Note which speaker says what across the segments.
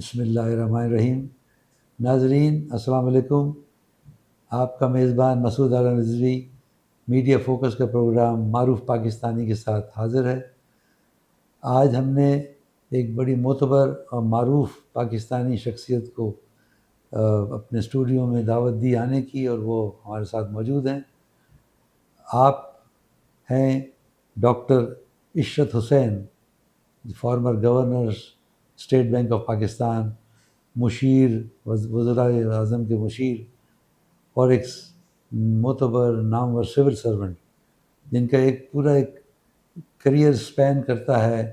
Speaker 1: بسم اللہ الرحمن الرحیم۔ ناظرین السلام علیکم۔ آپ کا میزبان مسعود اعلیٰ رضوی میڈیا فوکس کا پروگرام معروف پاکستانی کے ساتھ حاضر ہے۔ آج ہم نے ایک بڑی معتبر اور معروف پاکستانی شخصیت کو اپنے اسٹوڈیو میں دعوت دی آنے کی، اور وہ ہمارے ساتھ موجود ہیں۔ آپ ہیں doctor Ishrat Hussain, former governor State Bank of Pakistan, مشیر وزرائے اعظم کے مشیر، اور ایک معتبر نامور سول سرونٹ جن کا ایک پورا کریئر سپین کرتا ہے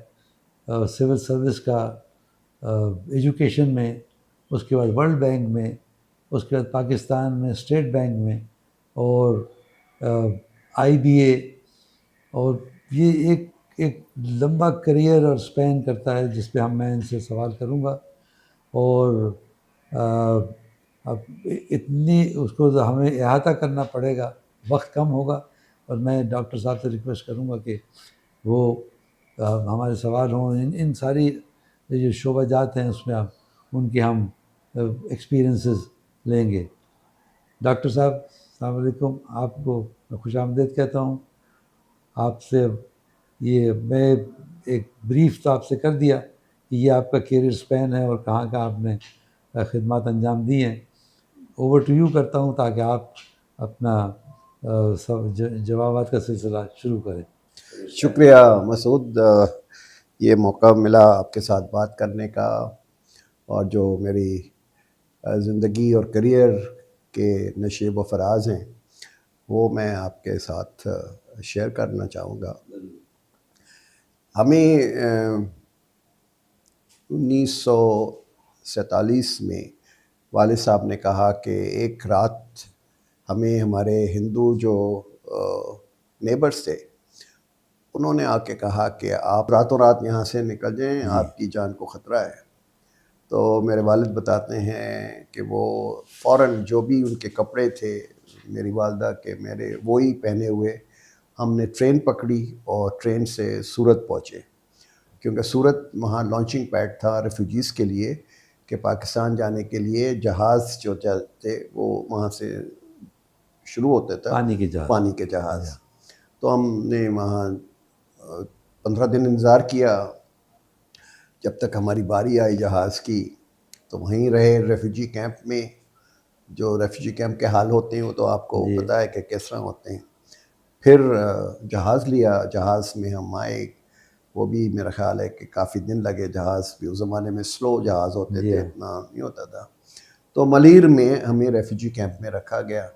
Speaker 1: سول سروس کا، ایجوکیشن میں، اس کے بعد ورلڈ بینک میں، اس کے بعد پاکستان میں اسٹیٹ بینک میں، اور آئی بی اے، اور یہ ایک لمبا کریئر اور سپین کرتا ہے جس پہ میں ان سے سوال کروں گا۔ اور اب اتنی اس کو ہمیں احاطہ کرنا پڑے گا، وقت کم ہوگا، اور میں ڈاکٹر صاحب سے ریکویسٹ کروں گا کہ وہ ہمارے سوال ہوں، ان ساری جو شعبہ جات ہیں اس میں ان کے ہم ایکسپیرینسز لیں گے۔ ڈاکٹر صاحب السلام علیکم، آپ کو میں خوش آمدید کہتا ہوں۔ آپ سے یہ میں ایک بریف تو آپ سے کر دیا کہ یہ آپ کا کیریئر سپین ہے اور کہاں کہاں آپ نے خدمات انجام دی ہیں۔ اوور ٹو یو کرتا ہوں تاکہ آپ اپنا جوابات کا سلسلہ شروع کریں۔
Speaker 2: شکریہ مسعود، یہ موقع ملا آپ کے ساتھ بات کرنے کا، اور جو میری زندگی اور کریئر کے نشیب و فراز ہیں وہ میں آپ کے ساتھ شیئر کرنا چاہوں گا۔ ہمیں 1947 میں والد صاحب نے کہا کہ ایک رات ہمیں ہمارے ہندو جو نیبرز تھے انہوں نے آ کے کہا کہ آپ راتوں رات یہاں سے نکل جائیں، آپ کی جان کو خطرہ ہے۔ تو میرے والد بتاتے ہیں کہ وہ فوراً جو بھی ان کے کپڑے تھے میری والدہ کے میرے وہی پہنے ہوئے ہم نے ٹرین پکڑی اور ٹرین سے سورت پہنچے، کیونکہ سورت وہاں لانچنگ پیڈ تھا ریفیوجیز کے لیے کہ پاکستان جانے کے لیے جہاز جو تھے وہ وہاں سے شروع ہوتے تھا، پانی کے جہاز۔ تو ہم نے وہاں 15 دن انتظار کیا جب تک ہماری باری آئی جہاز کی، تو وہیں رہے ریفیوجی کیمپ میں۔ جو ریفیوجی کیمپ کے حال ہوتے ہیں وہ تو آپ کو پتہ ہے کہ کس طرح ہوتے ہیں۔ پھر جہاز لیا، جہاز میں ہم آئے، وہ بھی میرا خیال ہے کہ کافی دن لگے، جہاز بھی اس زمانے میں سلو جہاز ہوتے تھے، اتنا نہیں ہوتا تھا۔ تو ملیر میں ہمیں ریفیوجی کیمپ میں رکھا گیا۔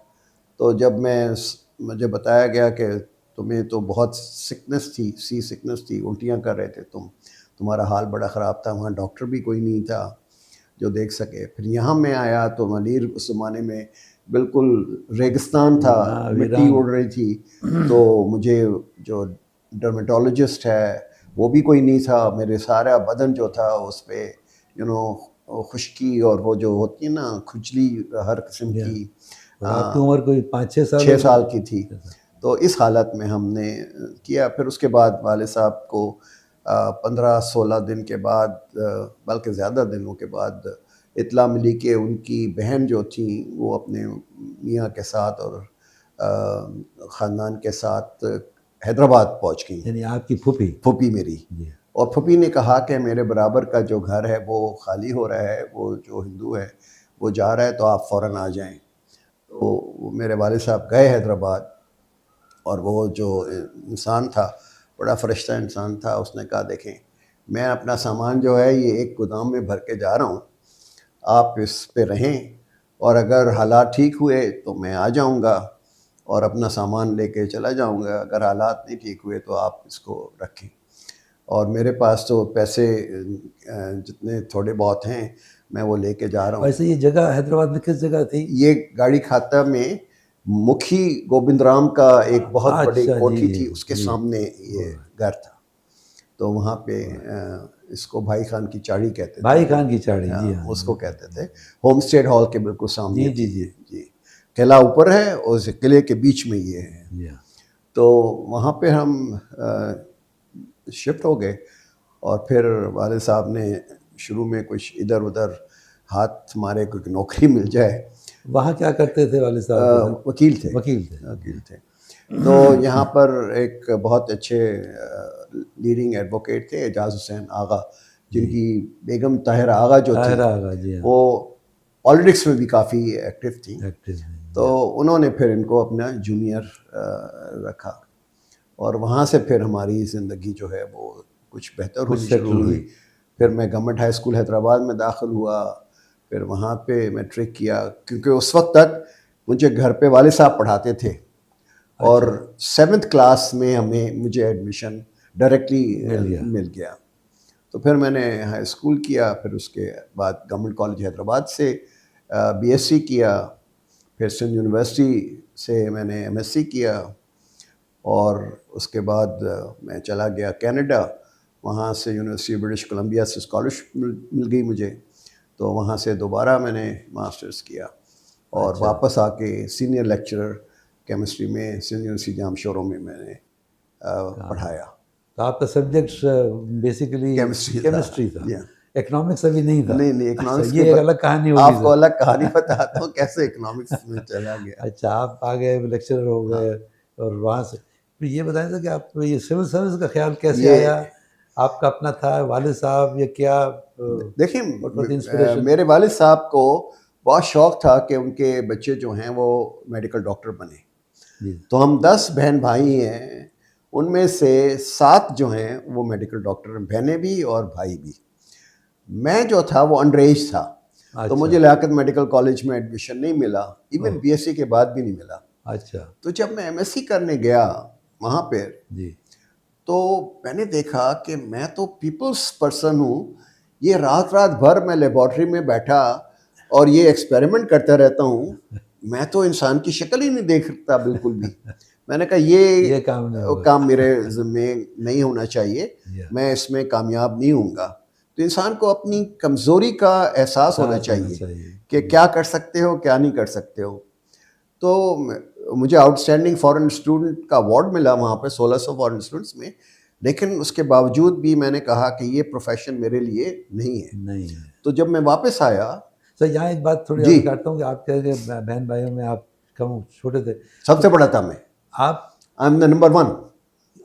Speaker 2: تو جب مجھے بتایا گیا کہ تمہیں تو بہت سکنس تھی، سی سکنس تھی، الٹیاں کر رہے تھے تمہارا حال بڑا خراب تھا، وہاں ڈاکٹر بھی کوئی نہیں تھا جو دیکھ سکے۔ پھر یہاں میں آیا تو ملیر اس زمانے میں بالکل ریگستان تھا، مٹی اڑ رہی تھی۔ تو مجھے جو ڈرمیٹولوجسٹ ہے وہ بھی کوئی نہیں تھا، میرے سارا بدن جو تھا اس پہ خشکی اور وہ جو ہوتی ہے نا کھجلی ہر قسم کی۔
Speaker 1: آپ کی عمر کوئی
Speaker 2: 6 سال کی تھی۔ تو اس حالت میں ہم نے کیا۔ پھر اس کے بعد والد صاحب کو 15-16 دن کے بعد، بلکہ زیادہ دنوں کے بعد اطلاع ملی کہ ان کی بہن جو تھی وہ اپنے میاں کے ساتھ اور خاندان کے ساتھ حیدرآباد پہنچ گئی،
Speaker 1: یعنی آپ کی پھوپھی
Speaker 2: میری۔ اور پھوپھی نے کہا کہ میرے برابر کا جو گھر ہے وہ خالی ہو رہا ہے، وہ جو ہندو ہے وہ جا رہا ہے، تو آپ فوراً آ جائیں۔ تو میرے والد صاحب گئے حیدرآباد، اور وہ جو انسان تھا بڑا فرشتہ انسان تھا، اس نے کہا دیکھیں میں اپنا سامان جو ہے یہ ایک گودام میں بھر کے جا رہا ہوں، آپ اس پہ رہیں، اور اگر حالات ٹھیک ہوئے تو میں آ جاؤں گا اور اپنا سامان لے کے چلا جاؤں گا، اگر حالات نہیں ٹھیک ہوئے تو آپ اس کو رکھیں۔ اور میرے پاس تو پیسے جتنے تھوڑے بہت ہیں میں وہ لے کے جا رہا ہوں۔
Speaker 1: ویسے یہ جگہ حیدرآباد میں کس جگہ تھی؟
Speaker 2: یہ گاڑی کھاتا میں مکھی گوبند رام کا ایک بہت بڑی کوٹھی تھی، اس کے سامنے یہ گھر تھا۔ تو وہاں پہ اس کو بھائی خان کی چاڑی کہتے تھے،
Speaker 1: بھائی خان کی چاڑی، جی ہاں،
Speaker 2: اس کو کہتے تھے۔ ہوم اسٹیٹ ہال کے بالکل سامنے
Speaker 1: جی
Speaker 2: جی جی قلعہ اوپر ہے اور اس قلعے کے بیچ میں یہ ہے۔ تو وہاں پہ ہم شفٹ ہو گئے، اور پھر والد صاحب نے شروع میں کچھ ادھر ادھر ہاتھ مارے کوئی نوکری مل جائے.
Speaker 1: وہاں کیا کرتے تھے والد صاحب؟
Speaker 2: وکیل تھے.
Speaker 1: وکیل تھے.
Speaker 2: وکیل تھے. تو یہاں پر ایک بہت اچھے لیڈنگ ایڈوکیٹ تھے اعجاز حسین آغا, جن کی بیگم طاہرہ آغا جو تھی
Speaker 1: طاہرہ آغا جی
Speaker 2: وہ پالیٹکس میں بھی کافی ایکٹیو تھیں. تو انہوں نے پھر ان کو اپنا جونیئر رکھا, اور وہاں سے پھر ہماری زندگی جو ہے وہ کچھ بہتر ہونی شروع ہوئی. پھر میں گورنمنٹ ہائی اسکول حیدرآباد میں داخل ہوا, پھر وہاں پہ میٹرک کیا, کیونکہ اس وقت تک مجھے گھر پہ والد صاحب پڑھاتے تھے, اور 7th کلاس میں مجھے ایڈمیشن ڈائریکٹلی مل گیا. تو پھر میں نے ہائی اسکول کیا, پھر اس کے بعد گورنمنٹ کالج حیدرآباد سے بی ایس سی کیا, پھر سندھ یونیورسٹی سے میں نے ایم ایس سی کیا, اور اس کے بعد میں چلا گیا کینیڈا. وہاں سے یونیورسٹی برٹش کولمبیا سے اسکالرشپ مل گئی مجھے, تو وہاں سے دوبارہ میں نے ماسٹرز کیا, اور واپس آ کے سینئر لیکچرر کیمسٹری میں سندھ یونیورسٹی جام شوروں میں نے پڑھایا.
Speaker 1: تو آپ کا سبجیکٹ بیسیکلی کیمسٹری تھا, اکنامکس ابھی نہیں تھا؟
Speaker 2: نہیں, اکنامکس
Speaker 1: یہ ایک الگ کہانی ہوگی.
Speaker 2: آپ کو الگ کہانی بتاتا ہوں کیسے اکنامکس میں چلا گیا.
Speaker 1: اچھا, آپ آگے لیکچرر ہو گئے, اور وہاں سے پھر یہ بتائیں تھا کہ آپ یہ سول سروس کا خیال کیسے آیا؟ آپ کا اپنا تھا, والد صاحب یا کیا؟
Speaker 2: دیکھیں, میرے والد صاحب کو بہت شوق تھا کہ ان کے بچے جو ہیں وہ میڈیکل ڈاکٹر بنے. تو ہم 10 بہن بھائی ہیں, ان میں سے 7 جو ہیں وہ میڈیکل ڈاکٹر ہیں, بہنیں بھی اور بھائی بھی. میں جو تھا وہ انڈر ایج تھا, تو مجھے لیاقت میڈیکل کالج میں ایڈمیشن نہیں ملا, ایون بی ایس سی کے بعد بھی نہیں ملا.
Speaker 1: اچھا.
Speaker 2: تو جب میں ایم ایس سی کرنے گیا وہاں پہ, تو میں نے دیکھا کہ میں تو پیپلز پرسن ہوں, یہ رات بھر میں لیبارٹری میں بیٹھا اور یہ ایکسپیریمنٹ کرتا رہتا ہوں, میں تو انسان کی شکل ہی نہیں دیکھتا بالکل بھی. میں نے کہا یہ کام میرے ذمے نہیں ہونا چاہیے, میں اس میں کامیاب نہیں ہوں گا. تو انسان کو اپنی کمزوری کا احساس ہونا چاہیے کہ کیا کر سکتے ہو کیا نہیں کر سکتے ہو. تو مجھے آؤٹ اسٹینڈنگ فارن اسٹوڈنٹ کا ایوارڈ ملا وہاں پہ 1600 فارن اسٹوڈنٹس میں, لیکن اس کے باوجود بھی میں نے کہا کہ یہ پروفیشن میرے لیے نہیں ہے. تو جب میں واپس آیا,
Speaker 1: سر یہاں ایک بات تھوڑی عرض کرتا ہوں کہ آپ کے بہن بھائیوں میں آپ کم چھوٹے تھے؟
Speaker 2: سب سے بڑا تھا میں.
Speaker 1: آپ
Speaker 2: آئی ایم دا نمبر 1.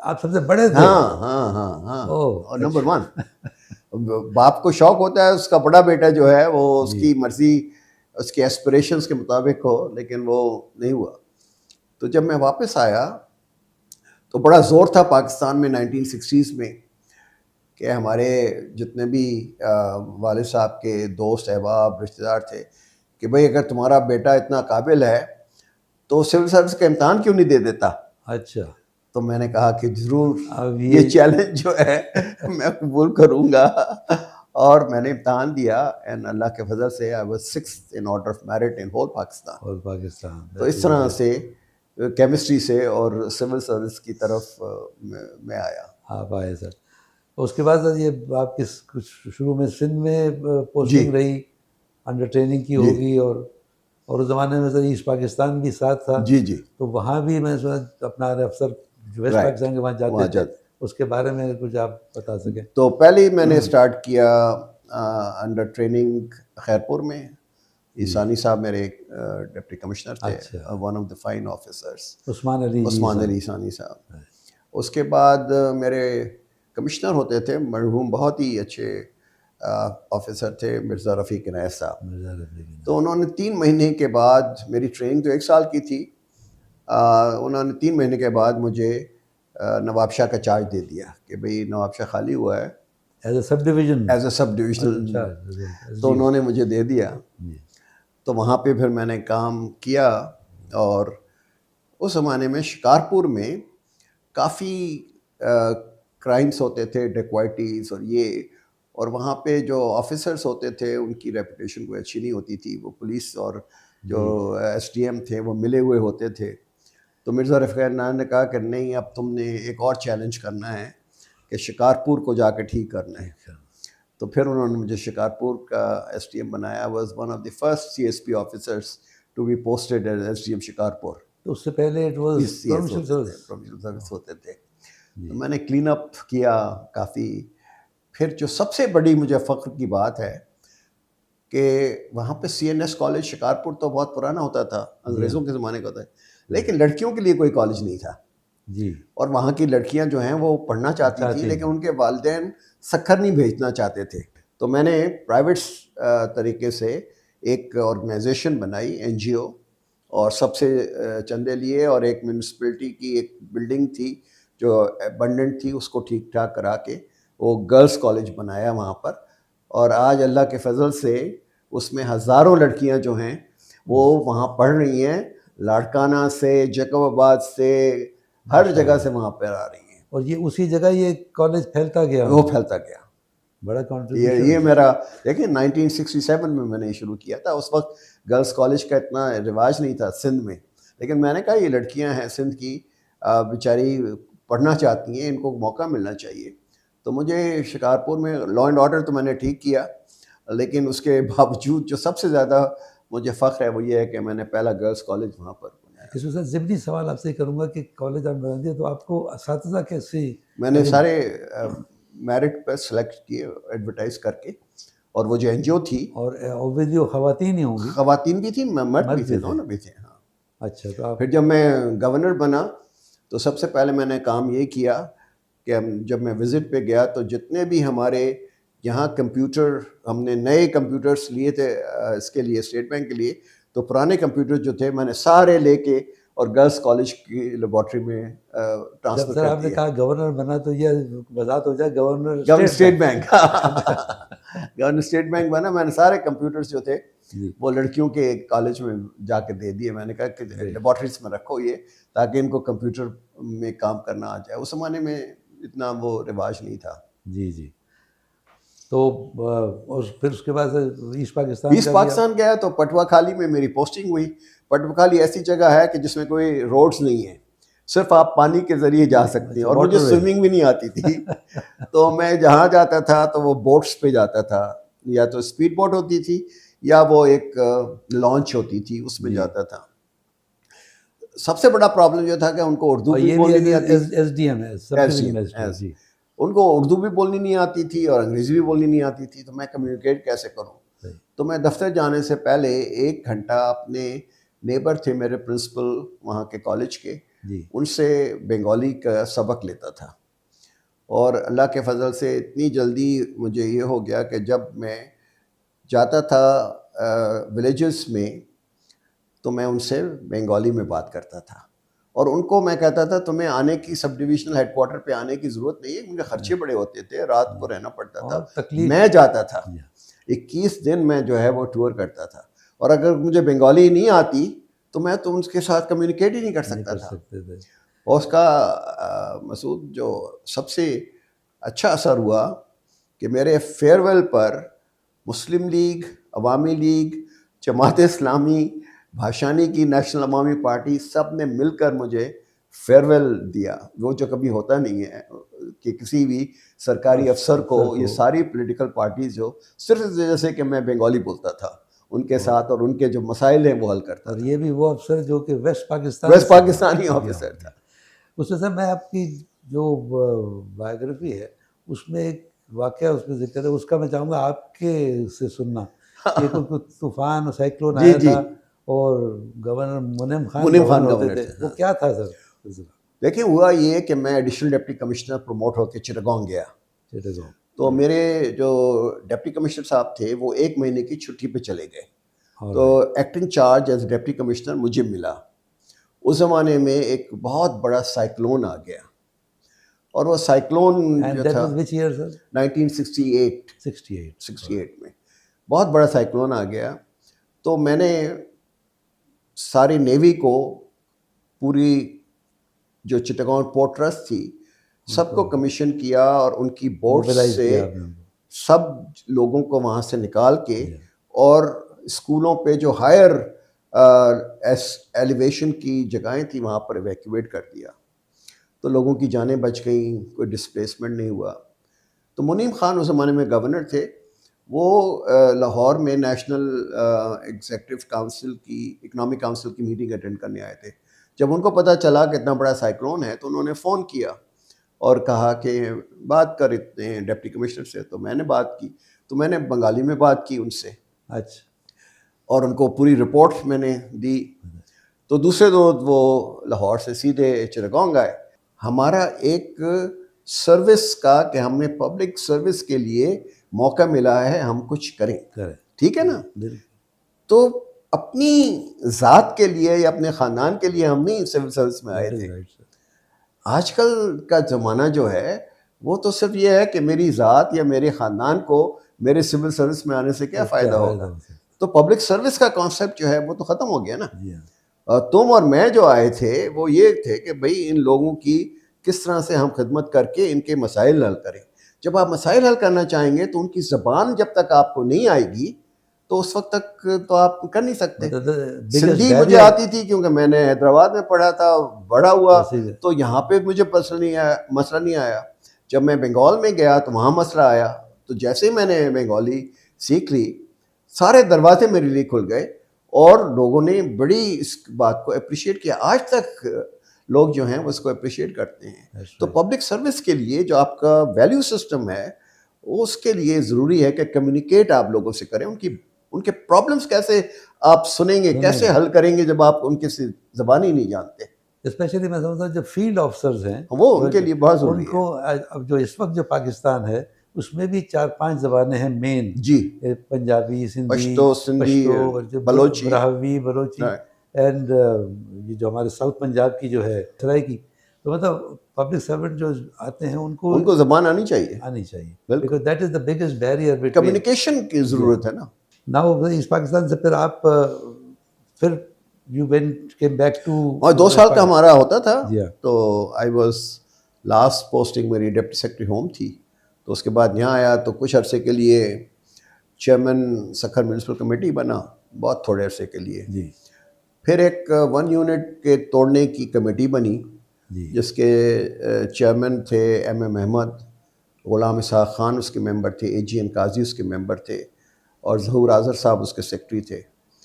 Speaker 1: آپ سب سے بڑے تھے؟
Speaker 2: ہاں, اور نمبر 1. باپ کو شوق ہوتا ہے اس کا بڑا بیٹا جو ہے وہ اس کی مرضی, اس کے ایسپریشنز کے مطابق ہو, لیکن وہ نہیں ہوا. تو جب میں واپس آیا تو بڑا زور تھا پاکستان میں 1960s میں کہ ہمارے جتنے بھی والد صاحب کے دوست احباب رشتہ دار تھے کہ بھئی اگر تمہارا بیٹا اتنا قابل ہے تو سول سروس کا امتحان کیوں نہیں دے دیتا.
Speaker 1: اچھا.
Speaker 2: تو میں نے کہا کہ ضرور یہ چیلنج جو ہے میں قبول کروں گا, اور میں نے امتحان دیا, اینڈ اللہ کے فضل سے I was 6th in order of merit in whole Pakistan. تو اس طرح سے کیمسٹری سے اور سول سروس کی طرف میں آیا.
Speaker 1: آپ آئے سر. اس کے بعد یہ آپ کی شروع میں سندھ میں پوسٹنگ رہی, انڈر ٹریننگ کی ہوگی, اور اس زمانے میں سر ایسٹ پاکستان بھی ساتھ تھا.
Speaker 2: جی.
Speaker 1: تو وہاں بھی میں سنا اپنا افسر ویسٹ پاکستان کے وہاں جاتے تھے, اس کے بارے میں کچھ آپ بتا سکیں.
Speaker 2: تو پہلے ہی میں نے اسٹارٹ کیا انڈر ٹریننگ خیرپور میں. عیسانی صاحب میرے ڈپٹی کمشنر تھے, one of the fine officers, Usman Ali Isani صاحب. اس کے بعد میرے کمشنر ہوتے تھے مرحوم بہت ہی اچھے آفیسر تھے مرزا رفیق عنایت صاحب. تو انہوں نے 3 مہینے کے بعد, میری ٹریننگ تو 1 سال کی تھی, انہوں نے 3 مہینے کے بعد مجھے نواب شاہ کا چارج دے دیا کہ بھئی نواب شاہ خالی ہوا ہے
Speaker 1: ایز اے سب
Speaker 2: ڈویژن. تو انہوں نے مجھے دے دیا. تو وہاں پہ پھر میں نے کام کیا, اور اس زمانے میں شکارپور میں کافی کرائمس ہوتے تھے, ڈیکوائٹیز اور یہ, اور وہاں پہ جو آفیسرس ہوتے تھے ان کی ریپوٹیشن کوئی اچھی نہیں ہوتی تھی. وہ پولیس اور جو ایس ڈی ایم تھے وہ ملے ہوئے ہوتے تھے. تو مرزا رفیق عنایت نے کہا کہ نہیں, اب تم نے ایک اور چیلنج کرنا ہے کہ شکارپور کو جا کے ٹھیک کرنا ہے. تو پھر انہوں نے مجھے شکارپور کا ایس ڈی ایم بنایا. Was one of the first C S P officers to be posted as S D M Shikarpur.
Speaker 1: تو اس سے پہلے
Speaker 2: پروونشل سروس ہوتے تھے. تو میں نے کلین اپ کیا کافی, پھر جو سب سے بڑی مجھے فخر کی بات ہے کہ وہاں پہ CNS کالج شکارپور تو بہت پرانا ہوتا تھا، انگریزوں کے زمانے کا ہوتا ہے، لیکن لڑکیوں کے لیے کوئی کالج نہیں تھا.
Speaker 1: جی.
Speaker 2: اور وہاں کی لڑکیاں جو ہیں وہ پڑھنا چاہتی تھیں لیکن ان کے والدین سکھر نہیں بھیجنا چاہتے تھے. تو میں نے پرائیویٹ طریقے سے ایک آرگنائزیشن بنائی NGO، اور سب سے چندے لیے، اور ایک میونسپلٹی کی ایک بلڈنگ تھی جو ابنڈنٹ تھی اس کو ٹھیک ٹھاک کرا کے وہ گرلز کالج بنایا وہاں پر. اور آج اللہ کے فضل سے اس میں ہزاروں لڑکیاں جو ہیں وہ وہاں پڑھ رہی ہیں، لاڑکانہ سے، جیکب آباد سے، ہر جگہ سے وہاں پر آ رہی ہیں.
Speaker 1: اور یہ اسی جگہ یہ کالج پھیلتا گیا،
Speaker 2: وہ پھیلتا گیا.
Speaker 1: بڑا کنٹریبیوشن.
Speaker 2: یہ میرا دیکھیں 1967 میں میں نے شروع کیا تھا. اس وقت گرلز کالج کا اتنا رواج نہیں تھا سندھ میں، لیکن میں نے کہا یہ لڑکیاں ہیں سندھ کی، بیچاری پڑھنا چاہتی ہیں، ان کو موقع ملنا چاہیے. تو مجھے شکارپور میں لا اینڈ آرڈر تو میں نے ٹھیک کیا، لیکن اس کے باوجود جو سب سے زیادہ مجھے فخر ہے وہ یہ ہے کہ میں نے پہلا گرلز کالج وہاں پر بنایا.
Speaker 1: اس میں سر ضمنی سوال آپ سے کروں گا کہ کالج آپ بناتے تو آپ کو اساتذہ کیسے؟
Speaker 2: میں نے سارے میرٹ پہ سلیکٹ کیے ایڈورٹائز کر کے، اور وہ جو NGO تھی،
Speaker 1: اور اوبویسلی خواتین ہی ہوں گی.
Speaker 2: خواتین بھی تھیں، مرد بھی تھے، دونوں بھی تھے. ہاں.
Speaker 1: اچھا. تو آپ
Speaker 2: پھر جب میں گورنر بنا تو سب سے پہلے میں نے کام یہ کیا کہ جب میں وزٹ پہ گیا تو جتنے بھی ہمارے یہاں کمپیوٹر، ہم نے نئے کمپیوٹرز لیے تھے اس کے لیے، اسٹیٹ بینک کے لیے، تو پرانے کمپیوٹر جو تھے میں نے سارے لے کے اور گرلز کالج کی لیبارٹری میں ٹرانسفر
Speaker 1: جب سر
Speaker 2: کر
Speaker 1: آپ نے
Speaker 2: دیا.
Speaker 1: کہا گورنر بنا تو یہ وضاحت ہو جائے،
Speaker 2: governor State bank governor State bank بنا. میں نے سارے کمپیوٹرز جو تھے وہ لڑکیوں کے کالج میں جا کے دے دیے. میں نے کہا کہ لیبارٹریز میں رکھو یہ، تاکہ ان کو کمپیوٹر میں کام کرنا آ جائے. اس زمانے میں اتنا وہ رواج نہیں تھا.
Speaker 1: جی جی. تو اور پھر اس کے بعد ایسٹ پاکستان
Speaker 2: گیا تو پٹوا کھالی میں میری پوسٹنگ ہوئی. پٹوا کھالی ایسی جگہ ہے کہ جس میں کوئی روڈز نہیں ہیں، صرف آپ پانی کے ذریعے جا سکتے ہیں، اور مجھے سوئمنگ بھی نہیں آتی تھی. تو میں جہاں جاتا تھا تو وہ بوٹس پہ جاتا تھا، یا تو اسپیڈ بوٹ ہوتی تھی یا وہ ایک لانچ ہوتی تھی، اس میں جاتا تھا. سب سے بڑا پرابلم یہ تھا کہ ان کو اردو بھی بولنی نہیں آتی. ان کو اردو بھی بولنی نہیں آتی تھی اور انگریزی بھی بولنی نہیں آتی تھی. تو میں کمیونیکیٹ کیسے کروں؟ تو میں دفتر جانے سے پہلے 1 گھنٹہ اپنے نیبر تھے میرے پرنسپل وہاں کے کالج کے، ان سے بنگالی کا سبق لیتا تھا. اور اللہ کے فضل سے اتنی جلدی مجھے یہ ہو گیا کہ جب میں جاتا تھا ولیجز میں تو میں ان سے بنگالی میں بات کرتا تھا. اور ان کو میں کہتا تھا تمہیں آنے کی، سب ڈویژنل ہیڈ کوارٹر پہ آنے کی ضرورت نہیں ہے، مجھے خرچے بڑے ہوتے تھے، رات کو رہنا پڑتا تھا. میں جاتا تھا 21 دن میں جو ہے وہ ٹور کرتا تھا، اور اگر مجھے بنگالی نہیں آتی تو میں تو ان کے ساتھ کمیونیکیٹ ہی نہیں کر سکتا تھا. اور اس کا مسعود جو سب سے اچھا اثر ہوا کہ میرے فیئر ویل پر مسلم لیگ، عوامی لیگ، جماعت اسلامی، بھاشانی کی نیشنل عوامی پارٹی، سب نے مل کر مجھے فیئر ویل دیا. وہ جو کبھی ہوتا نہیں ہے کہ کسی بھی سرکاری افسر کو یہ ساری پولیٹیکل پارٹیز جو صرف اس وجہ سے کہ میں بنگالی بولتا تھا ان کے ساتھ، اور ان کے جو مسائل ہیں وہ حل کرتا.
Speaker 1: اور یہ بھی وہ افسر جو کہ ویسٹ
Speaker 2: پاکستانی آفیسر تھا.
Speaker 1: اس میں سر میں آپ کی جو بایوگرافی ہے اس میں ایک واقعہ اس میں ذکر ہے، اس کا میں چاہوں گا آپ کے سے سننا کہ کوئی طوفان اور سائیکلون آیا تھا اور گورنر منعم خان ہوتے تھے، وہ کیا تھا سر؟
Speaker 2: دیکھیں ہوا یہ کہ میں ایڈیشنل ڈپٹی کمشنر پروموٹ ہو کے چٹاگانگ گیا. تو میرے جو ڈپٹی کمشنر صاحب تھے وہ 1 مہینے کی چھٹی پہ چلے گئے. تو acting charge as deputy commissioner مجھے ملا. اس زمانے میں ایک بہت بڑا سائیکلون آ گیا، اور وہ سائیکلون جو تھا 1968 میں بہت بڑا سائیکلون آ گیا. تو میں نے ساری نیوی کو، پوری جو چٹاگانگ پورٹ ٹرسٹ تھی، سب کو کمیشن کیا، اور ان کی بوٹ سے سب لوگوں کو وہاں سے نکال کے، اور اسکولوں پہ جو ہائر ایلیویشن کی جگہیں تھیں وہاں پر ایویکویٹ کر دیا. تو لوگوں کی جانیں بچ گئیں، کوئی ڈسپلیسمنٹ نہیں ہوا. تو منعم خان اس زمانے میں گورنر تھے. وہ لاہور میں نیشنل ایگزیکٹو کاؤنسل کی، اکنامک کاؤنسل کی میٹنگ اٹینڈ کرنے آئے تھے. جب ان کو پتہ چلا کہ اتنا بڑا سائیکلون ہے تو انہوں نے فون کیا اور کہا کہ بات کر اتنے ڈپٹی کمشنر سے. تو میں نے بات کی, تو میں نے بنگالی میں بات کی ان سے,
Speaker 1: اچھا,
Speaker 2: اور ان کو پوری رپورٹ میں نے دی. تو دوسرے دو وہ لاہور سے سیدھے چراگاؤں آئے. ہمارا ایک سروس کا کہ ہم نے پبلک سروس کے لیے موقع ملا ہے, ہم کچھ کریں, ٹھیک ہے نا. تو اپنی ذات کے لیے یا اپنے خاندان کے لیے ہم نہیں سول سروس میں آئے تھے. آج کل کا زمانہ جو ہے وہ تو صرف یہ ہے کہ میری ذات یا میرے خاندان کو میرے سول سروس میں آنے سے کیا فائدہ ہوگا. تو پبلک سروس کا کانسیپٹ جو ہے وہ تو ختم ہو گیا نا. تم اور میں جو آئے تھے وہ یہ تھے کہ بھئی ان لوگوں کی کس طرح سے ہم خدمت کر کے ان کے مسائل حل کریں. جب آپ مسائل حل کرنا چاہیں گے تو ان کی زبان جب تک آپ کو نہیں آئے گی تو اس وقت تک تو آپ کر نہیں سکتے. سندھی مجھے آتی تھی کیونکہ میں نے حیدرآباد میں پڑھا تھا, بڑا ہوا, تو یہاں پہ مجھے مسئلہ نہیں آیا. جب میں بنگال میں گیا تو وہاں مسئلہ آیا. تو جیسے ہی میں نے بنگالی سیکھ لی سارے دروازے میرے لیے کھل گئے اور لوگوں نے بڑی اس بات کو اپریشیٹ کیا. آج تک لوگ جو ہیں وہ اس کو اپریشیٹ کرتے ہیں. تو پبلک سروس کے لیے جو آپ کا ویلیو سسٹم ہے اس کے لیے ضروری ہے کہ کمیونیکیٹ آپ لوگوں سے کریں. ان کے پرابلمس کیسے آپ سنیں گے, کیسے حل کریں گے جب آپ ان کی زبان ہی نہیں جانتے.
Speaker 1: اسپیشلی میں سمجھتا ہوں جو فیلڈ آفسرز ہیں
Speaker 2: وہ ان کے لیے بہت ضروری ہے.
Speaker 1: ان کو اب جو اس وقت جو پاکستان ہے اس میں بھی 4-5 زبانیں ہیں مین,
Speaker 2: جی,
Speaker 1: پنجابی, سندھی,
Speaker 2: پشتو, سندھی, بلوچی,
Speaker 1: بلوچی اینڈ یہ جو ہمارے ساؤتھ پنجاب کی جو ہے سرائکی. تو مطلب پبلک سرونٹ جو آتے ہیں ان کو
Speaker 2: زبان آنی چاہیے,
Speaker 1: because that is the biggest barrier between.
Speaker 2: Communication کی ضرورت ہے نا.
Speaker 1: ناؤ اس پاکستان سے پھر آپ پھر یو کیم بیک ٹو,
Speaker 2: اور 2 سال کا ہمارا ہوتا تھا. تو آئی واز لاسٹ پوسٹنگ میری ڈپٹی سیکرٹری ہوم تھی. تو اس کے بعد یہاں آیا تو کچھ عرصے کے لیے چیئرمین سکھر میونسپل کمیٹی بنا, بہت تھوڑے عرصے کے لیے. پھر ایک 1 یونٹ کے توڑنے کی کمیٹی بنی جس کے چیئرمین تھے ایم اے محمد, غلام اسحاق خان اس کے ممبر تھے, اے جی این قاضی اس کے ممبر تھے, اور ظہور آذر صاحب اس کے سیکرٹری تھے.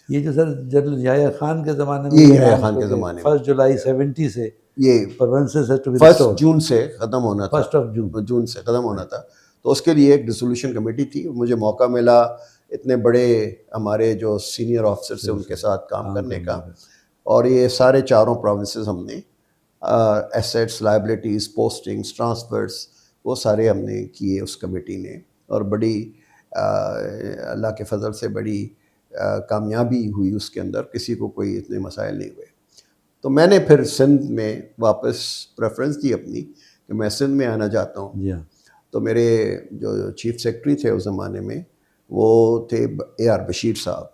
Speaker 1: یہ جو سر جنرل یحییٰ خان کے زمانے میں,
Speaker 2: یہ یحییٰ خان کے زمانے میں
Speaker 1: 1 جولائی 70 سے
Speaker 2: یہ 1 جون سے ختم ہونا تھا, 1 جون سے ختم ہونا تھا. تو اس کے لیے ایک ڈیسولوشن کمیٹی تھی. مجھے موقع ملا اتنے بڑے ہمارے جو سینئر آفیسر سے ان کے ساتھ کام کرنے کا, اور یہ سارے 4 پروونسز ہم نے ایسیٹس, لائبلٹیز, پوسٹنگز, ٹرانسفرز وہ سارے ہم نے کیے اس کمیٹی نے. اور بڑی اللہ کے فضل سے بڑی کامیابی ہوئی اس کے اندر, کسی کو کوئی اتنے مسائل نہیں ہوئے. تو میں نے پھر سندھ میں واپس پریفرنس دی اپنی کہ میں سندھ میں آنا چاہتا ہوں. تو میرے جو چیف سیکرٹری تھے اس زمانے میں وہ تھے اے آر بشیر صاحب,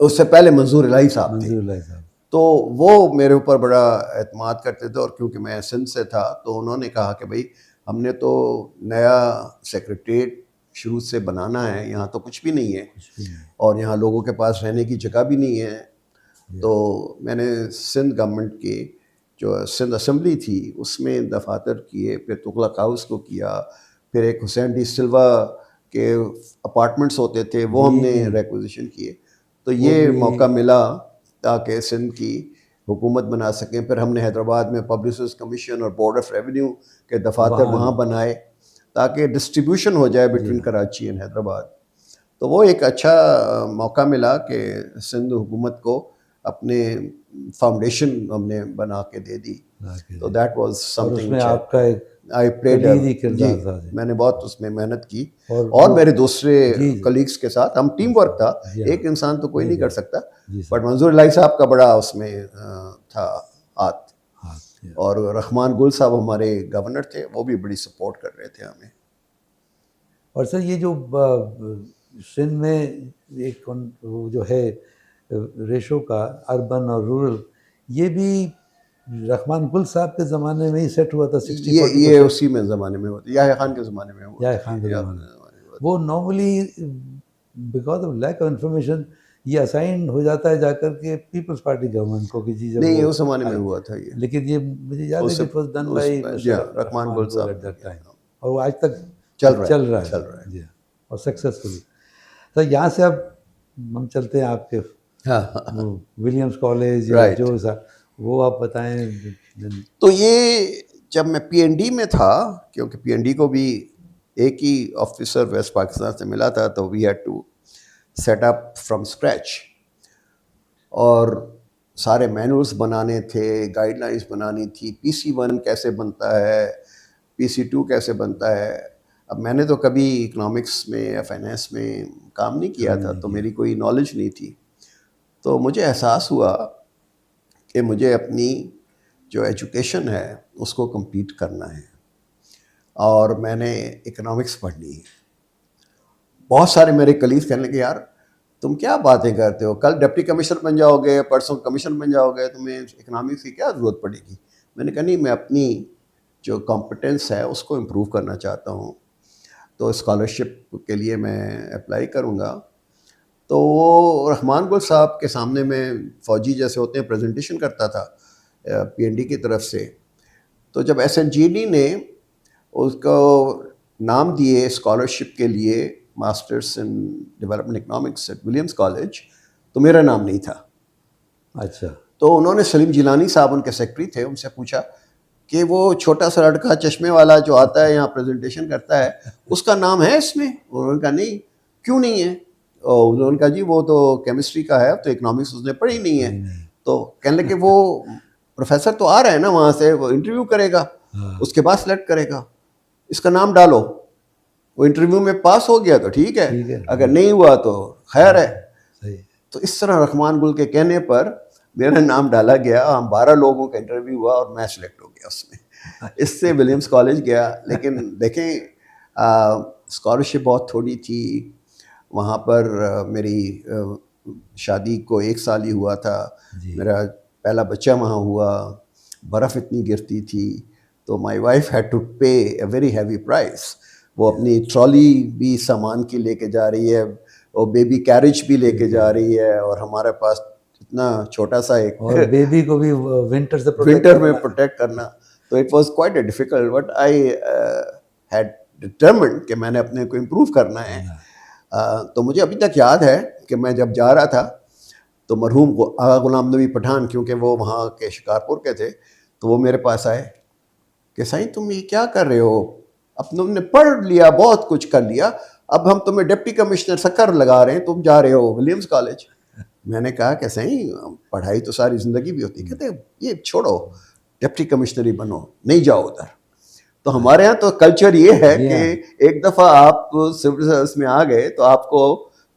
Speaker 2: اس سے پہلے منظور الہی صاحب تھے. تو وہ میرے اوپر بڑا اعتماد کرتے تھے, اور کیونکہ میں سندھ سے تھا تو انہوں نے کہا کہ بھائی ہم نے تو نیا سیکریٹریٹ شروع سے بنانا ہے, یہاں تو کچھ بھی نہیں ہے اور یہاں لوگوں کے پاس رہنے کی جگہ بھی نہیں ہے. تو میں نے سندھ گورنمنٹ کے جو سندھ اسمبلی تھی اس میں دفاتر کیے, پھر تغلق ہاؤس کو کیا, پھر ایک حسین ڈی سلوا کے اپارٹمنٹس ہوتے تھے وہ ہم نے ریکوزیشن کیے. تو یہ موقع ملا تاکہ سندھ کی حکومت بنا سکیں. پھر ہم نے حیدرآباد میں پبلک سروس کمیشن اور بورڈ آف ریونیو کے دفاتر وہاں بنائے تاکہ ڈسٹریبیوشن ہو جائے بٹوین کراچی اینڈ حیدرآباد. تو وہ ایک اچھا موقع ملا کہ سندھ حکومت کو اپنے فاؤنڈیشن ہم نے بنا کے دے دی. تو دیٹ واز سم تھنگ
Speaker 1: آپ کا
Speaker 2: آئی پلیڈ. میں نے بہت اس میں محنت کی, اور میرے دوسرے کلیگس کے ساتھ ہم ٹیم ورک تھا, ایک انسان تو کوئی نہیں کر سکتا, بٹ منظور الہی صاحب کا بڑا اس میں تھا ہاتھ, اور رحمان گل صاحب ہمارے گورنر تھے, وہ بھی بڑی سپورٹ کر رہے تھے ہمیں.
Speaker 1: اور سر یہ جو سندھ میں ایک جو ہے ریشو کا اربن اور رورل, یہ بھی رحمان گل صاحب کے زمانے میں ہی سیٹ ہوا تھا.
Speaker 2: یہ اسی میں زمانے میں ہوتا, یحییٰ خان کے زمانے میں ہوا.
Speaker 1: یحییٰ خان کے زمانے میں وہ normally because of lack of information یہ اسائن ہو جاتا ہے جا کر کے پیپلز پارٹی گورنمنٹ کو کہ جی جب
Speaker 2: نہیں اس زمانے میں ہوا تھا یہ,
Speaker 1: لیکن یہ مجھے یاد ہے کہ اٹ واز ڈن بائی
Speaker 2: رحمان گل صاحب ایٹ دیٹ
Speaker 1: ٹائم, اور وہ آج تک
Speaker 2: چل رہا ہے
Speaker 1: جی, اور سکسیزفلی. تو یہاں سے اب ہم چلتے ہیں آپ کے ولیمز کالج جو سا وہ آپ بتائیں.
Speaker 2: تو یہ جب میں پی این ڈی میں تھا، کیونکہ پی این ڈی کو بھی ایک ہی آفیسر ویسٹ پاکستان سے ملا تھا، تو we had to set up from scratch, اور سارے مینولس بنانے تھے، گائیڈ لائنس بنانی تھی، پی سی 1 کیسے بنتا ہے، پی سی 2 کیسے بنتا ہے. اب میں نے تو کبھی اکنامکس میں یا فائنینس میں کام نہیں کیا تھا، تو میری کوئی نالج نہیں تھی. تو مجھے احساس ہوا کہ مجھے اپنی جو ایجوکیشن ہے اس کو کمپلیٹ کرنا ہے، اور میں نے اکنامکس پڑھنی ہے. بہت سارے میرے کلیگز کہنے لگے یار تم کیا باتیں کرتے ہو، کل ڈپٹی کمشنر بن جاؤ گے، پرسوں کمشنر بن جاؤ گے، تمہیں اکنامکس کی کیا ضرورت پڑے گی. میں نے کہا نہیں، میں اپنی جو کمپٹنس ہے اس کو امپروو کرنا چاہتا ہوں، تو اسکالرشپ کے لیے میں اپلائی کروں گا. تو وہ رحمان گل صاحب کے سامنے میں فوجی جیسے ہوتے ہیں پریزنٹیشن کرتا تھا پی این ڈی کی طرف سے. تو جب ایس این جی ڈی نے اس کو نام دیے اسکالرشپ کے لیے masters in development economics at Williams College, تو میرا نام نہیں تھا.
Speaker 1: اچھا.
Speaker 2: تو انہوں نے سلیم جیلانی صاحب ان کے سیکرٹری تھے، ان سے پوچھا کہ وہ چھوٹا سا لڑکا چشمے والا جو آتا ہے یہاں پریزنٹیشن کرتا ہے اس کا نام ہے اس میں؟ انہوں نے کہا نہیں. کیوں نہیں ہے؟ انہوں نے کہا جی وہ تو کیمسٹری کا ہے، تو اکنامکس اس نے پڑھی نہیں ہے. تو کہنے لگے وہ پروفیسر تو آ رہا ہے نا وہاں سے، وہ انٹرویو کرے گا، اس کے بعد سلیکٹ کرے گا، اس کا نام ڈالو. وہ انٹرویو میں پاس ہو گیا تو ٹھیک ہے، اگر نہیں ہوا تو خیر ہے. تو اس طرح رحمان گل کے کہنے پر میرا نام ڈالا گیا. ہم 12 لوگوں کا انٹرویو ہوا اور میں سلیکٹ ہو گیا اس میں. اس سے ولیمز کالج گیا. لیکن دیکھیں اسکالرشپ بہت تھوڑی تھی وہاں پر. میری شادی کو 1 سال ہی ہوا تھا، میرا پہلا بچہ وہاں ہوا، برف اتنی گرتی تھی، تو my wife had to pay a very heavy price. وہ اپنی ٹرالی بھی سامان کی لے کے جا رہی ہے، وہ بیبی کیریج بھی لے کے جا رہی ہے، اور ہمارے پاس اتنا چھوٹا سا ایک،
Speaker 1: اور بیبی کو بھی
Speaker 2: ونٹر میں پروٹیکٹ کرنا. تو it was quite a difficult, but I had determined کہ میں نے اپنے کو امپروو کرنا ہے. تو مجھے ابھی تک یاد ہے کہ میں جب جا رہا تھا تو مرحوم آغا غلام نبی پٹھان، کیونکہ وہ وہاں کے شکارپور کے تھے، تو وہ میرے پاس آئے کہ سائیں تم یہ کیا کر رہے ہو، اب تم نے پڑھ لیا، بہت کچھ کر لیا، اب ہم تمہیں ڈپٹی کمشنر سکر لگا رہے ہیں، تم جا رہے ہو ولیمز کالج. میں نے کہا کہ سائیں پڑھائی تو ساری زندگی بھی ہوتی ہے. کہتے یہ چھوڑو، ڈپٹی کمشنر ہی بنو، نہیں جاؤ ادھر. تو ہمارے ہاں تو کلچر یہ ہے کہ ایک دفعہ آپ سول سروس میں آ گئے تو آپ کو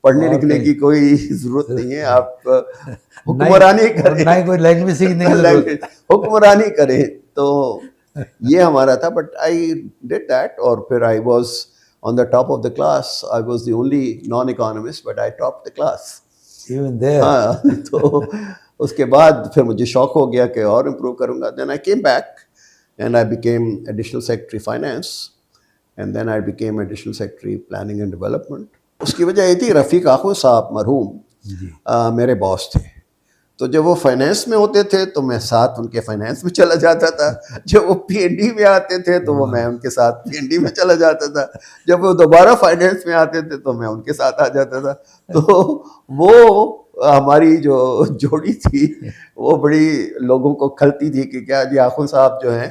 Speaker 2: پڑھنے لکھنے کی کوئی ضرورت نہیں ہے، آپ حکمرانی کریں،
Speaker 1: نہ کوئی لینگویج سیکھنے کی ضرورت،
Speaker 2: حکمرانی کریں. تو یہ ہمارا تھا. بٹ آئی ڈیڈ دیٹ، اور پھر آئی was on the top of the class. I was the only non economist but I top the class. ہاں. تو اس کے بعد پھر مجھے شوق ہو گیا کہ اور امپروو کروں گا. Then I came back and I became additional secretary finance, and then I became additional secretary planning and development. اس کی وجہ یہ تھی رفیق آخو صاحب مرحوم میرے باس تھے. تو جب وہ فائنینس میں ہوتے تھے تو میں ساتھ ان کے فائنینس میں چلا جاتا تھا، جب وہ پی این ڈی میں آتے تھے تو وہ میں ان کے ساتھ پی این ڈی میں چلا جاتا تھا، جب وہ دوبارہ فائنینس میں آتے تھے تو میں ان کے ساتھ آ جاتا تھا. تو وہ ہماری جو جوڑی تھی وہ بڑی لوگوں کو کھلتی تھی کہ کیا جی آخو صاحب جو ہیں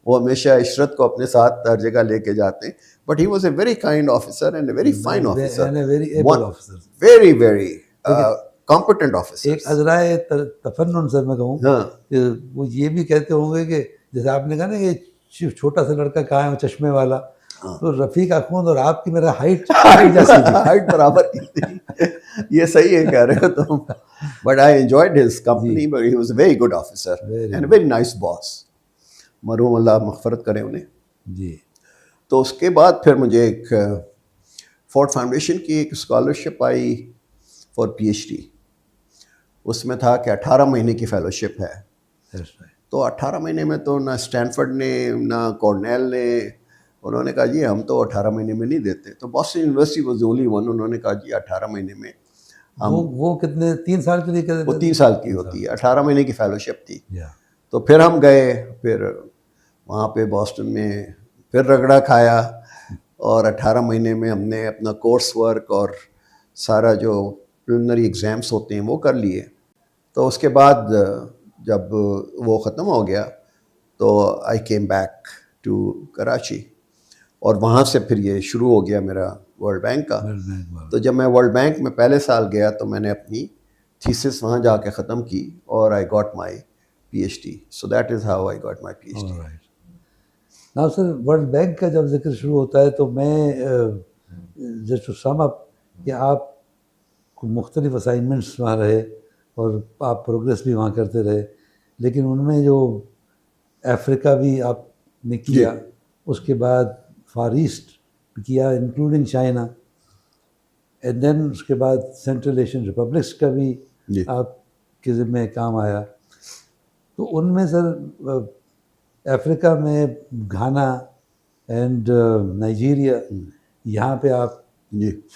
Speaker 2: وہ ہمیشہ عشرت کو اپنے ساتھ ہر جگہ لے کے جاتے ہیں. But he was a very kind officer and a very fine officer, very very competent officer.
Speaker 1: ایک عذرائے تفنن سر میں کہوں کہ وہ یہ بھی کہتے ہوں گے کہ جیسے آپ نے کہا نا یہ چھوٹا سا لڑکا کہاں ہے وہ چشمے والا، تو رفیق اخوند اور آپ کی میرا
Speaker 2: ہائٹ برابر کی تھی. یہ صحیح ہے کہہ رہے ہو تم. But I enjoyed his company, but he was a very good officer and a very nice boss. مرحوم اللہ مغفرت کرے انہیں.
Speaker 1: جی.
Speaker 2: تو اس کے بعد پھر مجھے ایک فورڈ فاؤنڈیشن کی ایک اسکالرشپ آئی فار پی ایچ ڈی. اس میں تھا کہ 18 مہینے کی فیلوشپ ہے. تو 18 مہینے میں تو نہ اسٹینفرڈ نے نہ کارنیل نے، انہوں نے کہا جی ہم تو 18 مہینے میں نہیں دیتے. تو Boston university was the only one, انہوں نے کہا جی 18 مہینے میں ہم.
Speaker 1: وہ کتنے 3 سال کے لیے؟
Speaker 2: وہ 3 سال کی ہوتی ہے، 18 مہینے کی فیلوشپ تھی. تو پھر ہم گئے، پھر وہاں پہ باسٹن میں پھر رگڑا کھایا، اور 18 مہینے میں ہم نے اپنا کورس ورک اور سارا جو پریلیمنری ایگزامس ہوتے ہیں وہ کر لیے. تو اس کے بعد جب وہ ختم ہو گیا تو I came back to Karachi اور وہاں سے پھر یہ شروع ہو گیا میرا ورلڈ بینک کا. تو جب میں ورلڈ بینک میں پہلے سال گیا تو میں نے اپنی تھیسس وہاں جا کے ختم کی اور I got my P H D. So that is how I got my P H D.
Speaker 1: نا سر ورلڈ بینک کا جب ذکر شروع ہوتا ہے تو میں جسٹ ٹو سم اپ کہ آپ کو مختلف اسائنمنٹس وہاں رہے اور آپ پروگریس بھی وہاں کرتے رہے, لیکن ان میں جو افریقہ بھی آپ نے کیا, اس کے بعد فار ایسٹ کیا انکلوڈنگ چائنا, اینڈ دین اس کے بعد سینٹرل ایشین ریپبلکس کا بھی آپ کے ذمہ کام آیا. تو ان میں سر افریقہ میں گھانا اینڈ نائجیریا, یہاں پہ آپ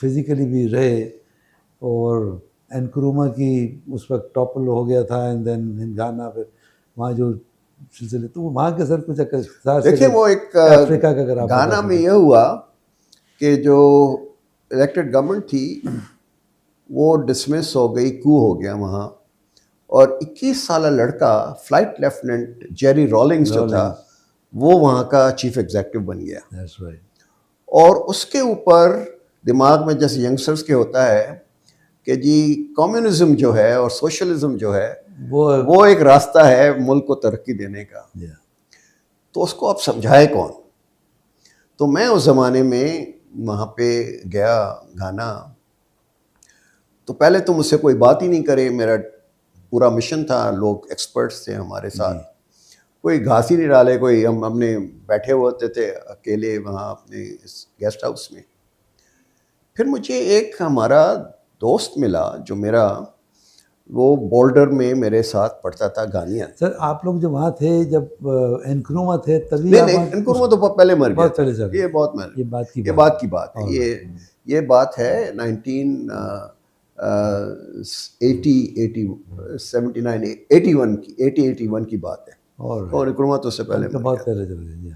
Speaker 1: فزیکلی بھی رہے, اور انکروما کی اس وقت ٹاپل ہو گیا تھا, اینڈ دین گھانا پہ وہاں جو سلسلے, تو وہاں کے سر کچھ
Speaker 2: دیکھیں وہ ایک
Speaker 1: افریقہ کا اگر آپ
Speaker 2: گانا میں یہ ہوا کہ جو الیکٹڈ گورنمنٹ تھی وہ ڈسمس ہو گئی, کو ہو گیا وہاں, اور 21 سالہ لڑکا فلائٹ لیفٹیننٹ جیری رولنگز جو تھا وہ وہاں کا چیف ایگزیکٹو بن گیا. اور اس کے اوپر دماغ میں جیسے ینگسٹرز کے ہوتا ہے کہ جی کمیونزم جو ہے اور سوشلزم جو ہے وہ ایک راستہ ہے ملک کو ترقی دینے کا, تو اس کو اب سمجھائے کون. تو میں اس زمانے میں وہاں پہ گیا گھانا, تو پہلے تو مجھ سے کوئی بات ہی نہیں کرے, میرا پورا مشن تھا, لوگ ایکسپرٹس تھے ہمارے ساتھ, کوئی گھاس ہی نہیں ڈالے, کوئی ہم اپنے بیٹھے ہوتے تھے اکیلے وہاں اپنے گیسٹ ہاؤس میں. پھر مجھے ایک ہمارا دوست ملا جو میرا وہ بولڈر میں میرے ساتھ پڑھتا تھا, گانیہ.
Speaker 1: سر آپ لوگ جو وہاں تھے جب انکروما تھے تبھی؟
Speaker 2: نہیں, انکروما تو پہلے مر گیا, یہ بہت یہ بات کی بات ہے, یہ بات ہے 1981 کی بات ہے, اور انکروما تو اس سے پہلے
Speaker 1: بہت پہلے چلے گئے.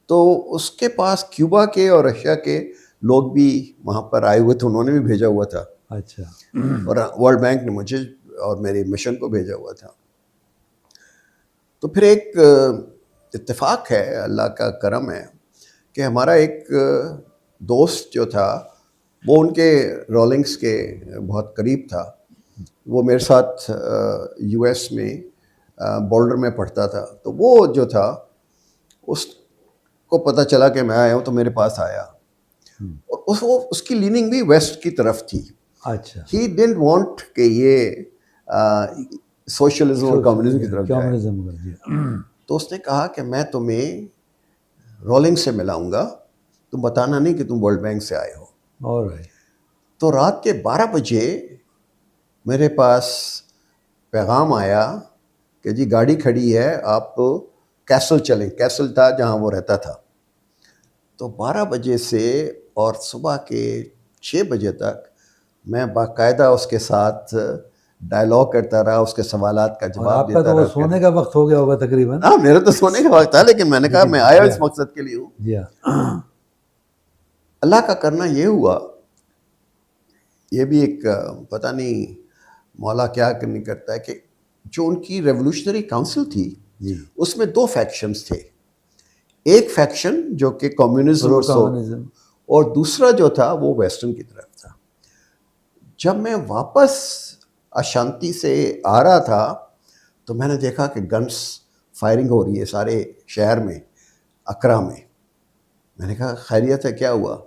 Speaker 2: تو اس کے پاس کیوبا کے اور رشیا کے لوگ بھی وہاں پر آئے ہوئے تھے, انہوں نے بھی بھیجا ہوا تھا.
Speaker 1: اچھا.
Speaker 2: اور ورلڈ بینک نے مجھے اور میرے مشن کو بھیجا ہوا تھا. تو پھر ایک اتفاق ہے, اللہ کا کرم ہے کہ ہمارا ایک دوست جو تھا وہ ان کے رولنگس کے بہت قریب تھا, وہ میرے ساتھ یو ایس میں بولڈر میں پڑھتا تھا. تو وہ جو تھا اس کو پتہ چلا کہ میں آیا ہوں تو میرے پاس آیا, اور اس کی لیننگ بھی ویسٹ کی طرف تھی.
Speaker 1: اچھا.
Speaker 2: ہی ڈنٹ وانٹ کہ یہ سوشلزم اور کمیونزم کی طرف جائے. تو اس نے کہا کہ میں تمہیں رولنگ سے ملاؤں گا, تم بتانا نہیں کہ تم ورلڈ بینک سے آئے ہو. تو رات کے 12 بجے میرے پاس پیغام آیا کہ جی گاڑی کھڑی ہے, آپ کیسل چلیں. کیسل تھا جہاں وہ رہتا تھا. تو 12 بجے سے اور صبح کے 6 بجے تک میں باقاعدہ اس کے ساتھ ڈائلاگ کرتا رہا, اس کے سوالات کا جواب دیتا رہا.
Speaker 1: آپ کا تو سونے کا وقت ہو گیا ہوگا تقریباً.
Speaker 2: ہاں میرا تو سونے کا وقت تھا, لیکن میں نے کہا میں آیا اس مقصد کے لیے ہوں. اللہ کا کرنا یہ ہوا, یہ بھی ایک پتہ نہیں مولا کیا نہیں کرتا ہے, کہ جو ان کی ریولوشنری کاؤنسل تھی اس میں 2 فیکشنز تھے. ایک فیکشن جو کہ کمیونزم اور دوسرا جو تھا وہ ویسٹرن کی طرف تھا. جب میں واپس اشانتی سے آ رہا تھا تو میں نے دیکھا کہ گنس فائرنگ ہو رہی ہے سارے شہر میں, اکرا میں. میں نے کہا خیریت ہے, کیا ہوا؟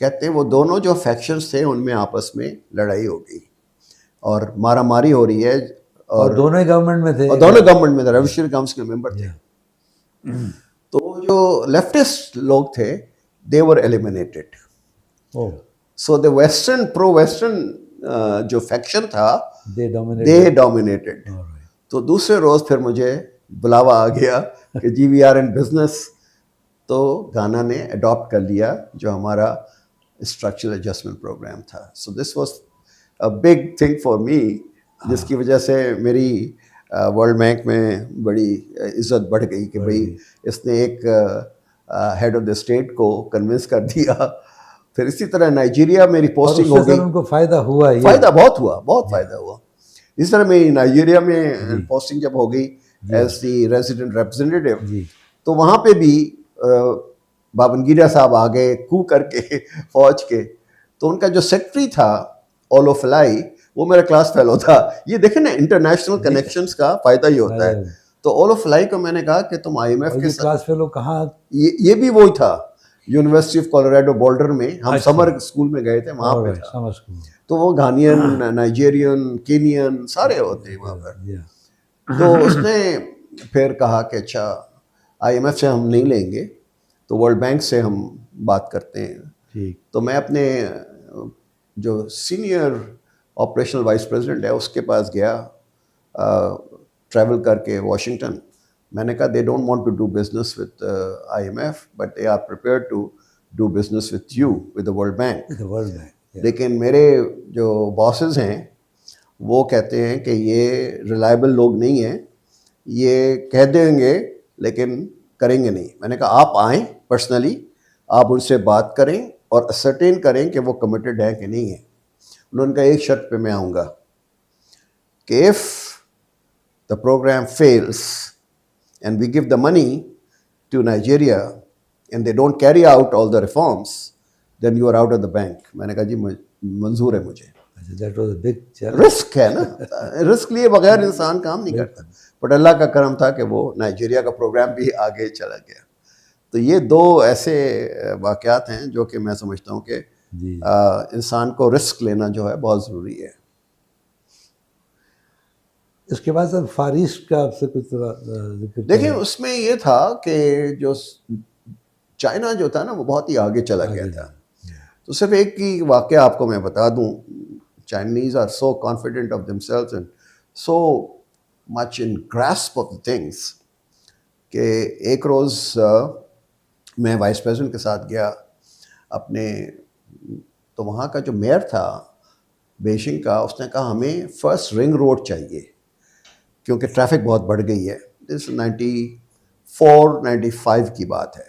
Speaker 2: کہتے ہیں وہ دونوں جو فیکشنز تھے ان میں آپس میں لڑائی ہو گئی اور مارا ماری ہو رہی ہے, اور
Speaker 1: دونوں ہی گورنمنٹ میں تھے.
Speaker 2: اور دونوں گورنمنٹ میں تھے, ریولیوشنری کاؤنسل کے ممبر تھے. تو جو لیفٹسٹ لوگ تھے they were eliminated. So the western pro-western جو فیکشن تھا they dominated. تو دوسرے روز پھر مجھے بلاوا آ گیا کہ جی وی آر ان بزنس. تو گانا نے اڈاپٹ کر لیا جو ہمارا اسٹرکچرل ایڈجسٹمنٹ پروگرام تھا. So this was a big thing for me, جس کی وجہ سے میری ورلڈ بینک میں بڑی عزت بڑھ گئی کہ بھئی اس نے ایک ہیڈ آف دا اسٹیٹ کو کنونس کر دیا. پھر اسی طرح نائجیریا میری پوسٹنگ ہو گئی.
Speaker 1: ان کو فائدہ ہوا,
Speaker 2: فائدہ بہت ہوا, بہت فائدہ ہوا. اس طرح میری نائجیریا میں پوسٹنگ جب ہو گئی ایز دی ریزیڈنٹ ریپرزینٹیو.
Speaker 1: جی
Speaker 2: تو وہاں پہ بھی بابنگیرا صاحب آ گئے کو کر کے فوج کے. تو ان کا جو سیکرٹری تھا اولو فلائی, وہ میرا کلاس فیلو تھا. یہ دیکھیں نا انٹرنیشنل کنیکشنز کا فائدہ ہی ہوتا ہے. تو اولو فلائی کو میں نے کہا کہ تم آئی ایم ایف کے ساتھ,
Speaker 1: کلاس فیلو کہاں,
Speaker 2: یہ بھی وہی تھا یونیورسٹی آف کولوراڈو بولڈر میں. ہم سمر اسکول میں گئے تھے وہاں پہ تھا. تو وہ گھانین, نائجیرین, کینین سارے ہوتے ہیں وہاں پر. تو اس نے پھر کہا کہ اچھا آئی ایم ایف سے ہم نہیں لیں گے تو ورلڈ بینک سے ہم بات کرتے ہیں. تو میں اپنے جو سینئر آپریشنل وائس پریزیڈنٹ ہے اس کے پاس گیا ٹریول کر کے واشنگٹن. میں نے کہا they don't want to do business with I M F but they are prepared to do business with you with the World Bank. لیکن میرے جو باسز ہیں وہ کہتے ہیں کہ یہ ریلائبل لوگ نہیں ہیں, یہ کہہ دیں گے لیکن کریں گے نہیں. میں نے کہا آپ آئیں پرسنلی, آپ ان سے بات کریں اور اسرٹین کریں کہ وہ کمیٹڈ ہیں کہ نہیں ہیں. انہوں نے کہا ایک شرط پہ میں آؤں گا کہ if the program fails and we give the money to Nigeria and they don't carry out all the reforms, then you are out of the bank. میں نے کہا جی منظور ہے مجھے. رسک ہے نا, رسک لیے بغیر انسان کام نہیں کرتا. بٹ اللہ کا کرم تھا کہ وہ نائجیریا کا پروگرام بھی آگے چلا گیا. تو یہ دو ایسے واقعات ہیں جو کہ میں سمجھتا ہوں کہ انسان کو رسک لینا جو ہے بہت ضروری ہے.
Speaker 1: اس کے بعد سر فار ایسٹ کا آپ سے کچھ ذکر
Speaker 2: دیکھیں اس میں یہ تھا کہ جو چائنا جو تھا نا وہ بہت ہی آگے چلا گیا تھا. تو صرف ایک ہی واقعہ آپ کو میں بتا دوں. Chinese are so confident of themselves and so much in grasp of the things کہ ایک روز میں وائس پریزیڈنٹ کے ساتھ گیا اپنے, تو وہاں کا جو میئر تھا بیشنگ کا, اس نے کہا ہمیں فرسٹ رنگ روڈ چاہیے کیونکہ ٹریفک بہت بڑھ گئی ہے. 94-95 کی بات ہے.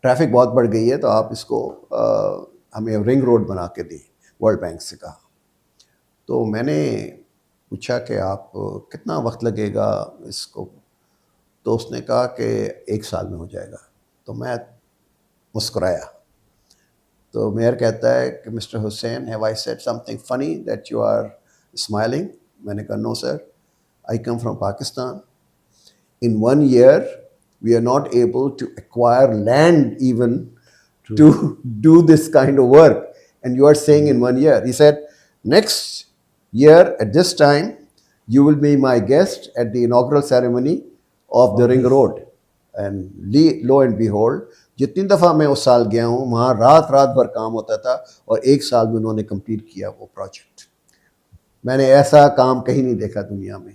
Speaker 2: ٹریفک بہت بڑھ گئی ہے تو آپ اس کو ہمیں رنگ روڈ بنا کے دیں. ورلڈ بینک سے کہا. تو میں نے پوچھا کہ آپ کتنا وقت لگے گا اس کو, تو اس نے کہا کہ 1 سال میں ہو جائے گا. تو میں مسکرایا. تو میئر کہتا ہے کہ mister Hussain have I said something funny that you are smiling. میں نے کہا no sir, I come from Pakistan. In 1 year we are not able to acquire land even to do this kind of work, and you are saying in 1 year. He said next year at this time you will be my guest at the inaugural ceremony of the ring road. And lo and behold, جتنی دفعہ میں اس سال گیا ہوں وہاں رات بھر کام ہوتا تھا اور 1 سال میں انہوں نے کمپلیٹ کیا وہ پروجیکٹ. میں نے ایسا کام کہیں نہیں دیکھا دنیا میں.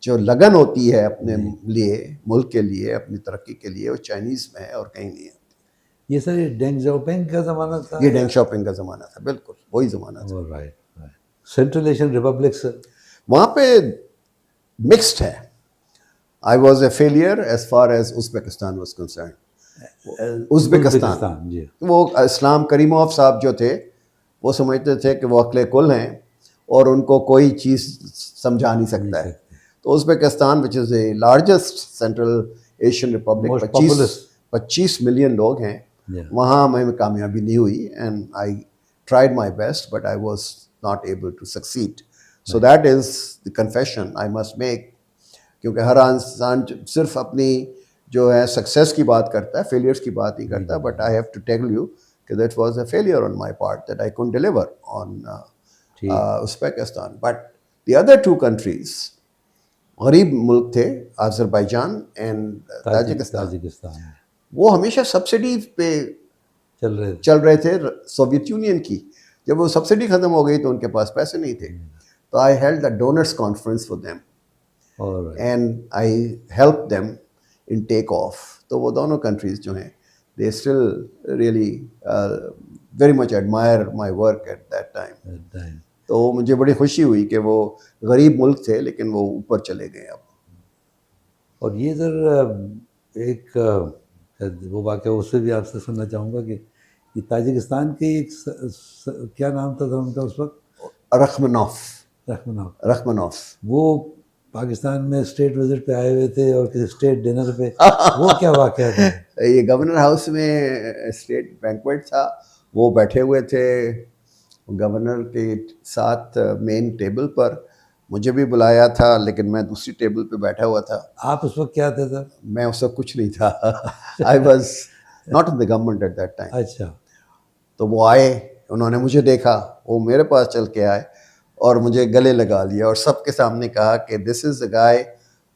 Speaker 2: جو لگن ہوتی ہے اپنے لیے, ملک کے لیے, اپنی ترقی کے لیے, وہ چائنیز میں ہے اور کہیں نہیں ہے.
Speaker 1: یہ سر یہ ڈینگ زیاؤپنگ کا زمانہ تھا.
Speaker 2: یہ ڈینگ شاپنگ کا زمانہ تھا, بالکل وہی زمانہ تھا.
Speaker 1: Right. Central Asian republic sir
Speaker 2: وہاں پہ مکسڈ ہے. I was a failure as far as Uzbekistan was concerned. Uzbekistan
Speaker 1: جی,
Speaker 2: وہ اسلام کریموف صاحب جو تھے وہ سمجھتے تھے کہ وہ عقل کل ہیں اور ان کو کوئی چیز سمجھا نہیں سکتا ہے. تو Uzbekistan which is a largest central Asian republic, 25 million لوگ ہیں وہاں. ہمیں کامیابی نہیں ہوئی and I tried my best but I was not able to succeed. So that is the confession I must make. کیونکہ ہر انسان صرف اپنی جو ہے سکسیس کی بات کرتا ہے, فیلئرس کی بات نہیں کرتا. But I have to tell you کہ that was a failure on my part that I couldn't deliver on Uzbekistan. But the other 2 countries غریب ملک تھے, آذربائیجان اینڈ تاجکستان. وہ ہمیشہ سبسڈی پہ چل رہے تھے سوویت یونین کی. جب وہ سبسڈی ختم ہو گئی تو ان کے پاس پیسے نہیں تھے. تو I held a donors conference for them and I help them in take off. تو وہ دونوں کنٹریز جو ہیں they still really very much admire my work at that time. تو مجھے بڑی خوشی ہوئی کہ وہ غریب ملک تھے لیکن وہ اوپر چلے گئے اب.
Speaker 1: اور یہ سر ایک وہ واقعہ اس سے بھی آپ سے سننا چاہوں گا کہ یہ تاجکستان کے ایک کیا نام تھا ان کا اس وقت,
Speaker 2: رخمنوف.
Speaker 1: وہ پاکستان میں اسٹیٹ وزٹ پہ آئے ہوئے تھے اور کسی اسٹیٹ ڈنر پہ، وہ کیا واقعہ تھا؟
Speaker 2: یہ گورنر ہاؤس میں اسٹیٹ بینکویٹ تھا، وہ بیٹھے ہوئے تھے گورنر کے ساتھ مین ٹیبل پر. مجھے بھی بلایا تھا لیکن میں دوسری ٹیبل پہ بیٹھا ہوا تھا.
Speaker 1: آپ اس وقت کیا تھے سر؟
Speaker 2: میں اس وقت کچھ نہیں تھا. I was not in the government at that time.
Speaker 1: اچھا.
Speaker 2: تو وہ آئے، انہوں نے مجھے دیکھا، وہ میرے پاس چل کے آئے اور مجھے گلے لگا لیا اور سب کے سامنے کہا کہ this is a guy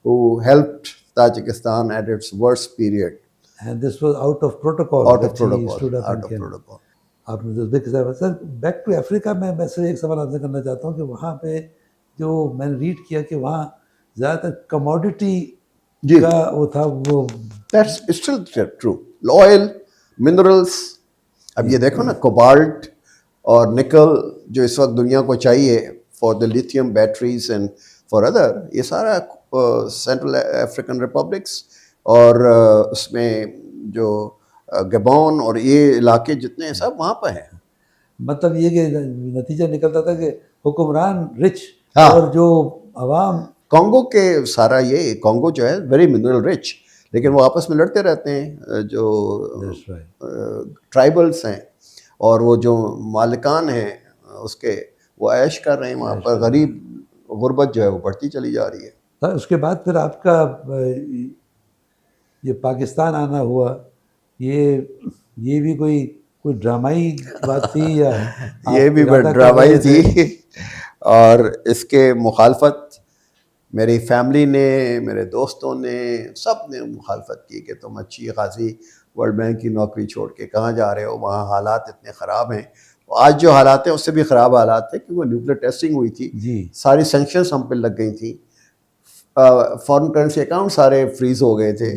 Speaker 2: who helped Tajikistan at its worst period.
Speaker 1: And this was out of protocol.
Speaker 2: Out of
Speaker 1: that he
Speaker 2: protocol.
Speaker 1: stood up
Speaker 2: Out
Speaker 1: and
Speaker 2: of
Speaker 1: came.
Speaker 2: protocol.
Speaker 1: آپ نے ازبیک سر بیک ٹو افریقہ میں صرف ایک سوال آپ سے کرنا چاہتا ہوں کہ وہاں پہ جو میں نے ریڈ کیا کہ وہاں زیادہ تر کموڈٹی کا وہ تھا. وہ
Speaker 2: That's still true. Oil, minerals. اب یہ دیکھو نا، کوبالٹ اور نکل جو اس وقت دنیا کو چاہیے for the lithium batteries and for other, یہ سارا سینٹرل افریقن ریپبلکس اور اس میں جو گبون اور یہ علاقے جتنے ہیں سب وہاں پہ ہیں.
Speaker 1: مطلب یہ کہ نتیجہ نکلتا تھا کہ حکمران رچ
Speaker 2: ہاں.
Speaker 1: اور جو عوام
Speaker 2: کانگو کے سارا یہ کانگو جو ہے ویری منرل رچ، لیکن وہ آپس میں لڑتے رہتے ہیں جو ٹرائبلس ہیں، اور وہ جو مالکان ہیں اس کے وہ عیش کر رہے ہیں وہاں پر. غریب غربت جو ہے وہ بڑھتی چلی جا رہی ہے.
Speaker 1: اس کے بعد پھر آپ کا یہ پاکستان آنا ہوا، یہ بھی کوئی ڈرامائی بات تھی یا
Speaker 2: یہ بھی ڈرامائی تھی، اور اس کے مخالفت میری فیملی نے، میرے دوستوں نے، سب نے مخالفت کی کہ تم اچھی خاصی ورلڈ بینک کی نوکری چھوڑ کے کہاں جا رہے ہو، وہاں حالات اتنے خراب ہیں. آج جو حالات ہیں اس سے بھی خراب حالات ہیں، کیونکہ نیوکلیر ٹیسٹنگ ہوئی تھی
Speaker 1: جی،
Speaker 2: ساری سینکشنز ہم پہ لگ گئی تھیں، فارن کرنسی اکاؤنٹ سارے فریز ہو گئے تھے،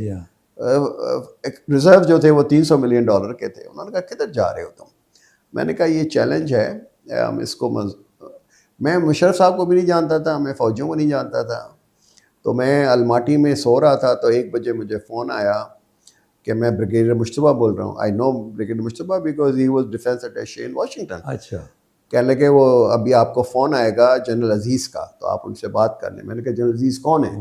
Speaker 2: ریزرو جو تھے وہ $300 ملین کے تھے. انہوں نے کہا کدھر جا رہے ہو تم؟ میں نے کہا یہ چیلنج ہے، ہم اس کو میں مشرف صاحب کو بھی نہیں جانتا تھا، میں فوجیوں کو نہیں جانتا تھا. تو میں الماٹی میں سو رہا تھا تو 1 بجے مجھے فون آیا کہ میں بریگیڈیئر مشتبہ بول رہا ہوں. آئی نو بریگیڈیئر مشتبہ because he was defence attache in Washington.
Speaker 1: اچھا.
Speaker 2: کہنے لگے وہ ابھی آپ کو فون آئے گا جنرل عزیز کا، تو آپ ان سے بات کر لیں. میں نے کہا جنرل عزیز کون ہے؟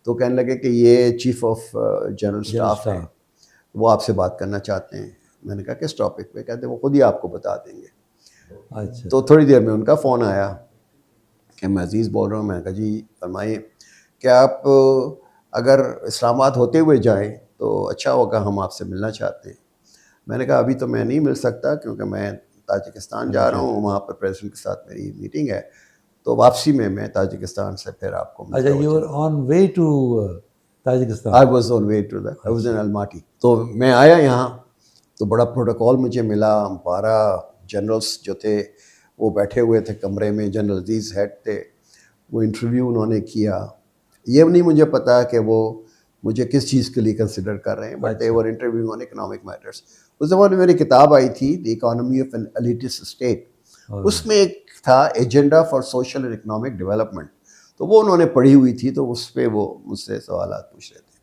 Speaker 2: تو کہنے لگے کہ یہ چیف آف جنرل اسٹاف ہے، وہ آپ سے بات کرنا چاہتے ہیں. میں نے کہا کس ٹاپک پہ؟ کہتے ہیں وہ خود ہی آپ کو بتا دیں گے.
Speaker 1: اچھا.
Speaker 2: تو تھوڑی دیر میں ان کا فون آیا کہ میں عزیز بول رہا ہوں. میں نے کہا جی فرمائیے کہ آپ اگر اسلام آباد ہوتے ہوئے جائیں تو اچھا ہوگا، ہم آپ سے ملنا چاہتے ہیں. میں نے کہا ابھی تو میں نہیں مل سکتا کیونکہ میں تاجکستان جا رہا ہوں، وہاں پر پریزیڈنٹ کے ساتھ میری میٹنگ ہے، تو واپسی میں تاجکستان سے پھر آپ کو
Speaker 1: اچھا. You are on way to Tajikistan?
Speaker 2: I was on way to that, I was in Almaty. تو میں آیا یہاں تو بڑا پروٹوکول مجھے ملا. 12 جنرلس جو تھے وہ بیٹھے ہوئے تھے کمرے میں، جنرل عزیز ہیڈ تھے. وہ انٹرویو انہوں نے کیا. یہ نہیں مجھے پتا کہ وہ مجھے کس چیز کے لیے کنسیڈر کر رہے ہیں، but they were interview on economic matters. اس زمانے میں میری کتاب آئی تھی the economy of an elitist state, اس میں ایک تھا agenda for social and economic development. تو وہ انہوں نے پڑھی ہوئی تھی، تو اس پہ وہ مجھ سے سوالات پوچھ رہے تھے.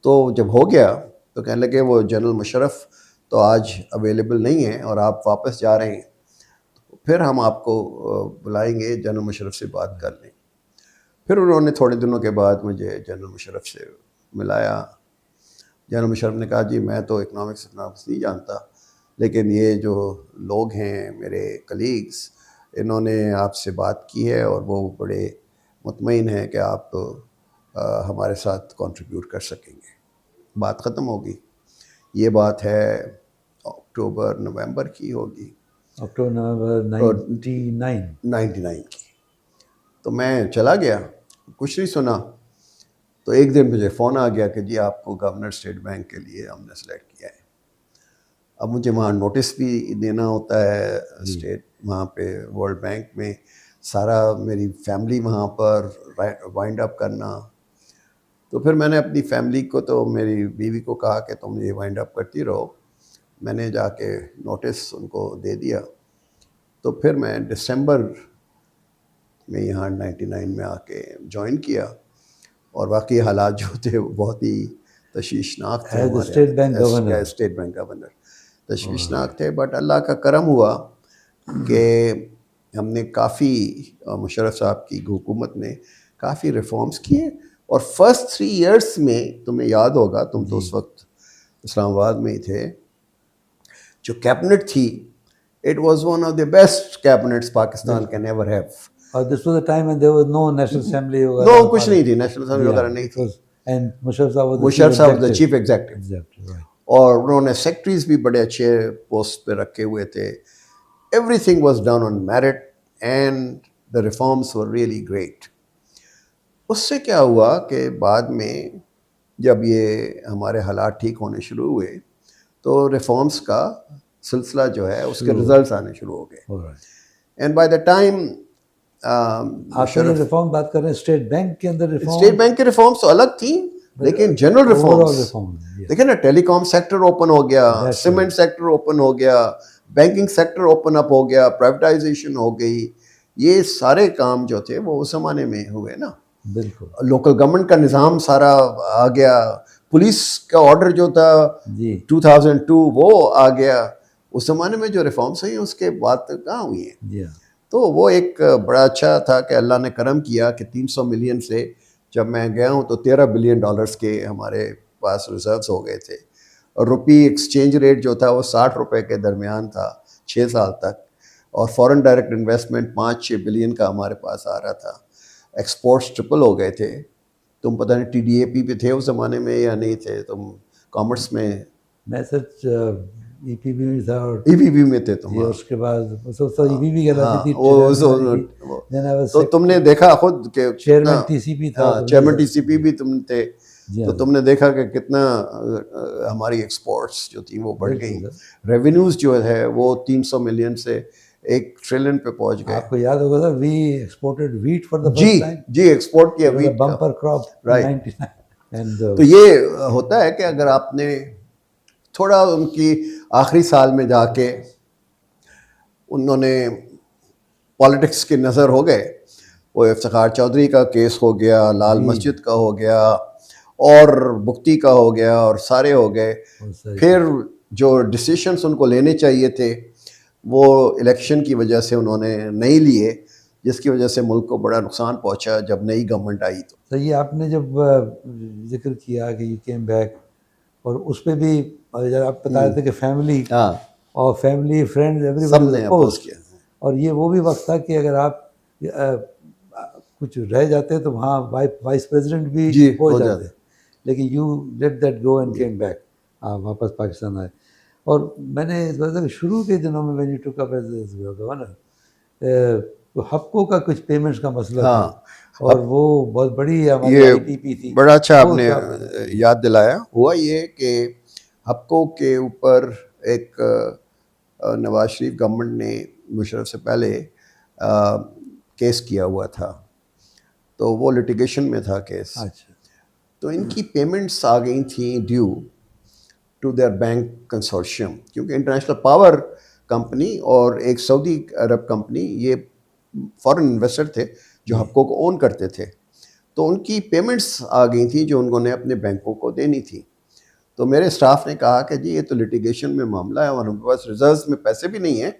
Speaker 2: تو جب ہو گیا تو کہنے لگے وہ جنرل مشرف تو آج اویلیبل نہیں ہیں اور آپ واپس جا رہے ہیں، پھر ہم آپ کو بلائیں گے، جنرل مشرف سے بات کر لیں. پھر انہوں نے تھوڑے دنوں کے بعد مجھے جنرل مشرف سے ملایا. جنرل مشرف نے کہا جی میں تو اکنامکس نہیں جانتا، لیکن یہ جو لوگ ہیں میرے کلیگز انہوں نے آپ سے بات کی ہے اور وہ بڑے مطمئن ہیں کہ آپ ہمارے ساتھ کنٹریبیوٹ کر سکیں گے. بات ختم ہوگی. یہ بات ہے اکتوبر نومبر کی ہوگی،
Speaker 1: اکتوبر نومبر 99
Speaker 2: کی. تو میں چلا گیا، کچھ نہیں سنا. تو ایک دن مجھے فون آ گیا کہ جی آپ کو گورنر اسٹیٹ بینک کے لیے ہم نے سلیکٹ کیا ہے. اب مجھے وہاں نوٹس بھی دینا ہوتا ہے اسٹیٹ، وہاں پہ ورلڈ بینک میں سارا میری فیملی وہاں پر وائنڈ اپ کرنا. تو پھر میں نے اپنی فیملی کو، تو میری بیوی کو کہا کہ تم یہ وائنڈ اپ کرتی رہو. میں نے جا کے نوٹس ان کو دے دیا. تو پھر میں دسمبر میں یہاں 99 میں آ کے جوائن کیا، اور باقی حالات جو تھے وہ بہت ہی تشویشناک تھے.
Speaker 1: اسٹیٹ بینک
Speaker 2: گورنر تشویشناک تھے، بٹ اللہ کا کرم ہوا کہ ہم نے کافی مشرف صاحب کی حکومت نے کافی ریفارمز کیے, اور فرسٹ 3 ایئرس میں تمہیں یاد ہوگا, تم تو اس وقت اسلام آباد میں ہی تھے, جو کیبنٹ تھی, it was one of the best cabinets Pakistan can ever have.
Speaker 1: اور this was a time when there was no national assembly
Speaker 2: no کچھ نہیں تھی, نیشنل اسمبلی وغیرہ نہیں تھی.
Speaker 1: and Musharraf صاحب was
Speaker 2: مشرف صاحب دا چیف ایگزیکٹو,
Speaker 1: executive, right.
Speaker 2: اور انہوں نے سیکٹریز بھی بڑے اچھے پوسٹ پہ رکھے ہوئے تھے. Everything was done on merit and the reforms were really great. اس سے کیا ہوا کہ بعد میں جب یہ ہمارے حالات ٹھیک ہونے شروع ہوئے تو ریفارمس کا سلسلہ جو ہے اس کے رزلٹس آنے شروع ہو گئے.
Speaker 1: All right.
Speaker 2: And by the time
Speaker 1: آپ جو ریفارم بات کر رہے ہیں اسٹیٹ بینک کے اندر ریفارم,
Speaker 2: اسٹیٹ بینک کے ریفارمس تو الگ تھیں, لیکن جنرل ریفارمس دیکھیں نا, ٹیلی کام سیکٹر اوپن ہو گیا, سیمنٹ سیکٹر اوپن ہو گیا, بینکنگ سیکٹر اوپن اپ ہو گیا, پرائیویٹائزیشن ہو گئی, یہ سارے کام جو تھے وہ اس زمانے میں ہوئے نا.
Speaker 1: بالکل.
Speaker 2: لوکل گورنمنٹ کا نظام سارا آ گیا, پولیس کا آرڈر جو تھا 2002 وہ آ گیا. اس زمانے میں جو ریفارمس ہوئی اس کے بعد کہاں ہوئی ہیں.
Speaker 1: جی.
Speaker 2: تو وہ ایک بڑا اچھا تھا کہ اللہ نے کرم کیا کہ 300 ملین سے جب میں گیا ہوں تو $13 بلین کے ہمارے پاس ریزروز ہو گئے تھے, اور روپی ایکسچینج ریٹ جو تھا وہ 60 روپے کے درمیان تھا 6 سال تک, اور فورن ڈائریکٹ انویسٹمنٹ 5-6 بلین کا ہمارے پاس آ رہا تھا. ایکسپورٹس ٹرپل ہو گئے تھے. تم پتہ نہیں TDAP پہ تھے اس زمانے میں یا نہیں تھے, تم کامرس میں؟
Speaker 1: میں سچ EPB میں تھا, اور
Speaker 2: EPB میں تھے تم.
Speaker 1: اس کے بعد EPB کہلاتی تھی,
Speaker 2: تو تم نے دیکھا خود کہ
Speaker 1: چیئرمین TCP تھا,
Speaker 2: چیئرمین TCP بھی تم تھے, تو تم نے دیکھا کہ کتنا ہماری ایکسپورٹس جو تھیں وہ بڑھ گئیں. ریونیوز جو ہے وہ 300 ملین سے 1 ٹریلین پہ پہنچ گئے.
Speaker 1: آپ کو یاد ہوگا sir, we exported wheat for the first time.
Speaker 2: جی ایکسپورٹ کیا ویٹ,
Speaker 1: بمپر کراپ.
Speaker 2: تو یہ ہوتا ہے کہ اگر آپ نے تھوڑا ان کی آخری سال میں جا کے انہوں نے پالیٹکس کے نظر ہو گئے, وہ افتخار چودھری کا کیس ہو گیا, لال مسجد کا ہو گیا, اور بگٹی کا ہو گیا, اور سارے ہو گئے. پھر جو ڈیسیشنس ان کو لینے چاہیے تھے وہ الیکشن کی وجہ سے انہوں نے نہیں لیے, جس کی وجہ سے ملک کو بڑا نقصان پہنچا جب نئی گورنمنٹ آئی. تو
Speaker 1: یہ آپ نے جب ذکر کیا کہ یو کیم بیک, اور اس پہ بھی جب آپ بتا رہے تھے کہ فیملی اور فیملی فرینڈ
Speaker 2: سب نے اپوز کیا,
Speaker 1: اور یہ وہ بھی وقت تھا کہ اگر آپ کچھ رہ جاتے تو وہاں وائس پریزیڈنٹ بھی ہو جاتے, لیکن you let that go and came back, آپ واپس پاکستان آئے. اور میں نے اس وجہ سے شروع کے دنوں میں وین یو ٹوک اپ ایز گورنر, تو ہفکو کا کچھ پیمنٹس کا مسئلہ تھا, اور وہ بہت بڑی ہماری ITP تھی.
Speaker 2: بڑا اچھا آپ نے یاد دلایا. ہوا یہ کہ ہفکو کے اوپر ایک نواز شریف گورنمنٹ نے مشرف سے پہلے کیس کیا ہوا تھا, تو وہ لٹیگیشن میں تھا کیس.
Speaker 1: اچھا.
Speaker 2: تو ان کی پیمنٹس آ گئی تھیں due to their bank consortium, کیونکہ انٹرنیشنل پاور کمپنی اور ایک سعودی عرب کمپنی یہ فارن انویسٹر تھے جو ہفکو کو اون کرتے تھے. تو ان کی پیمنٹس آ گئی تھیں جو انہوں نے اپنے بینکوں کو دینی تھی. تو میرے اسٹاف نے کہا کہ جی یہ تو لٹیگیشن میں معاملہ ہے اور ہمارے پاس ریزروز میں پیسے بھی نہیں ہیں,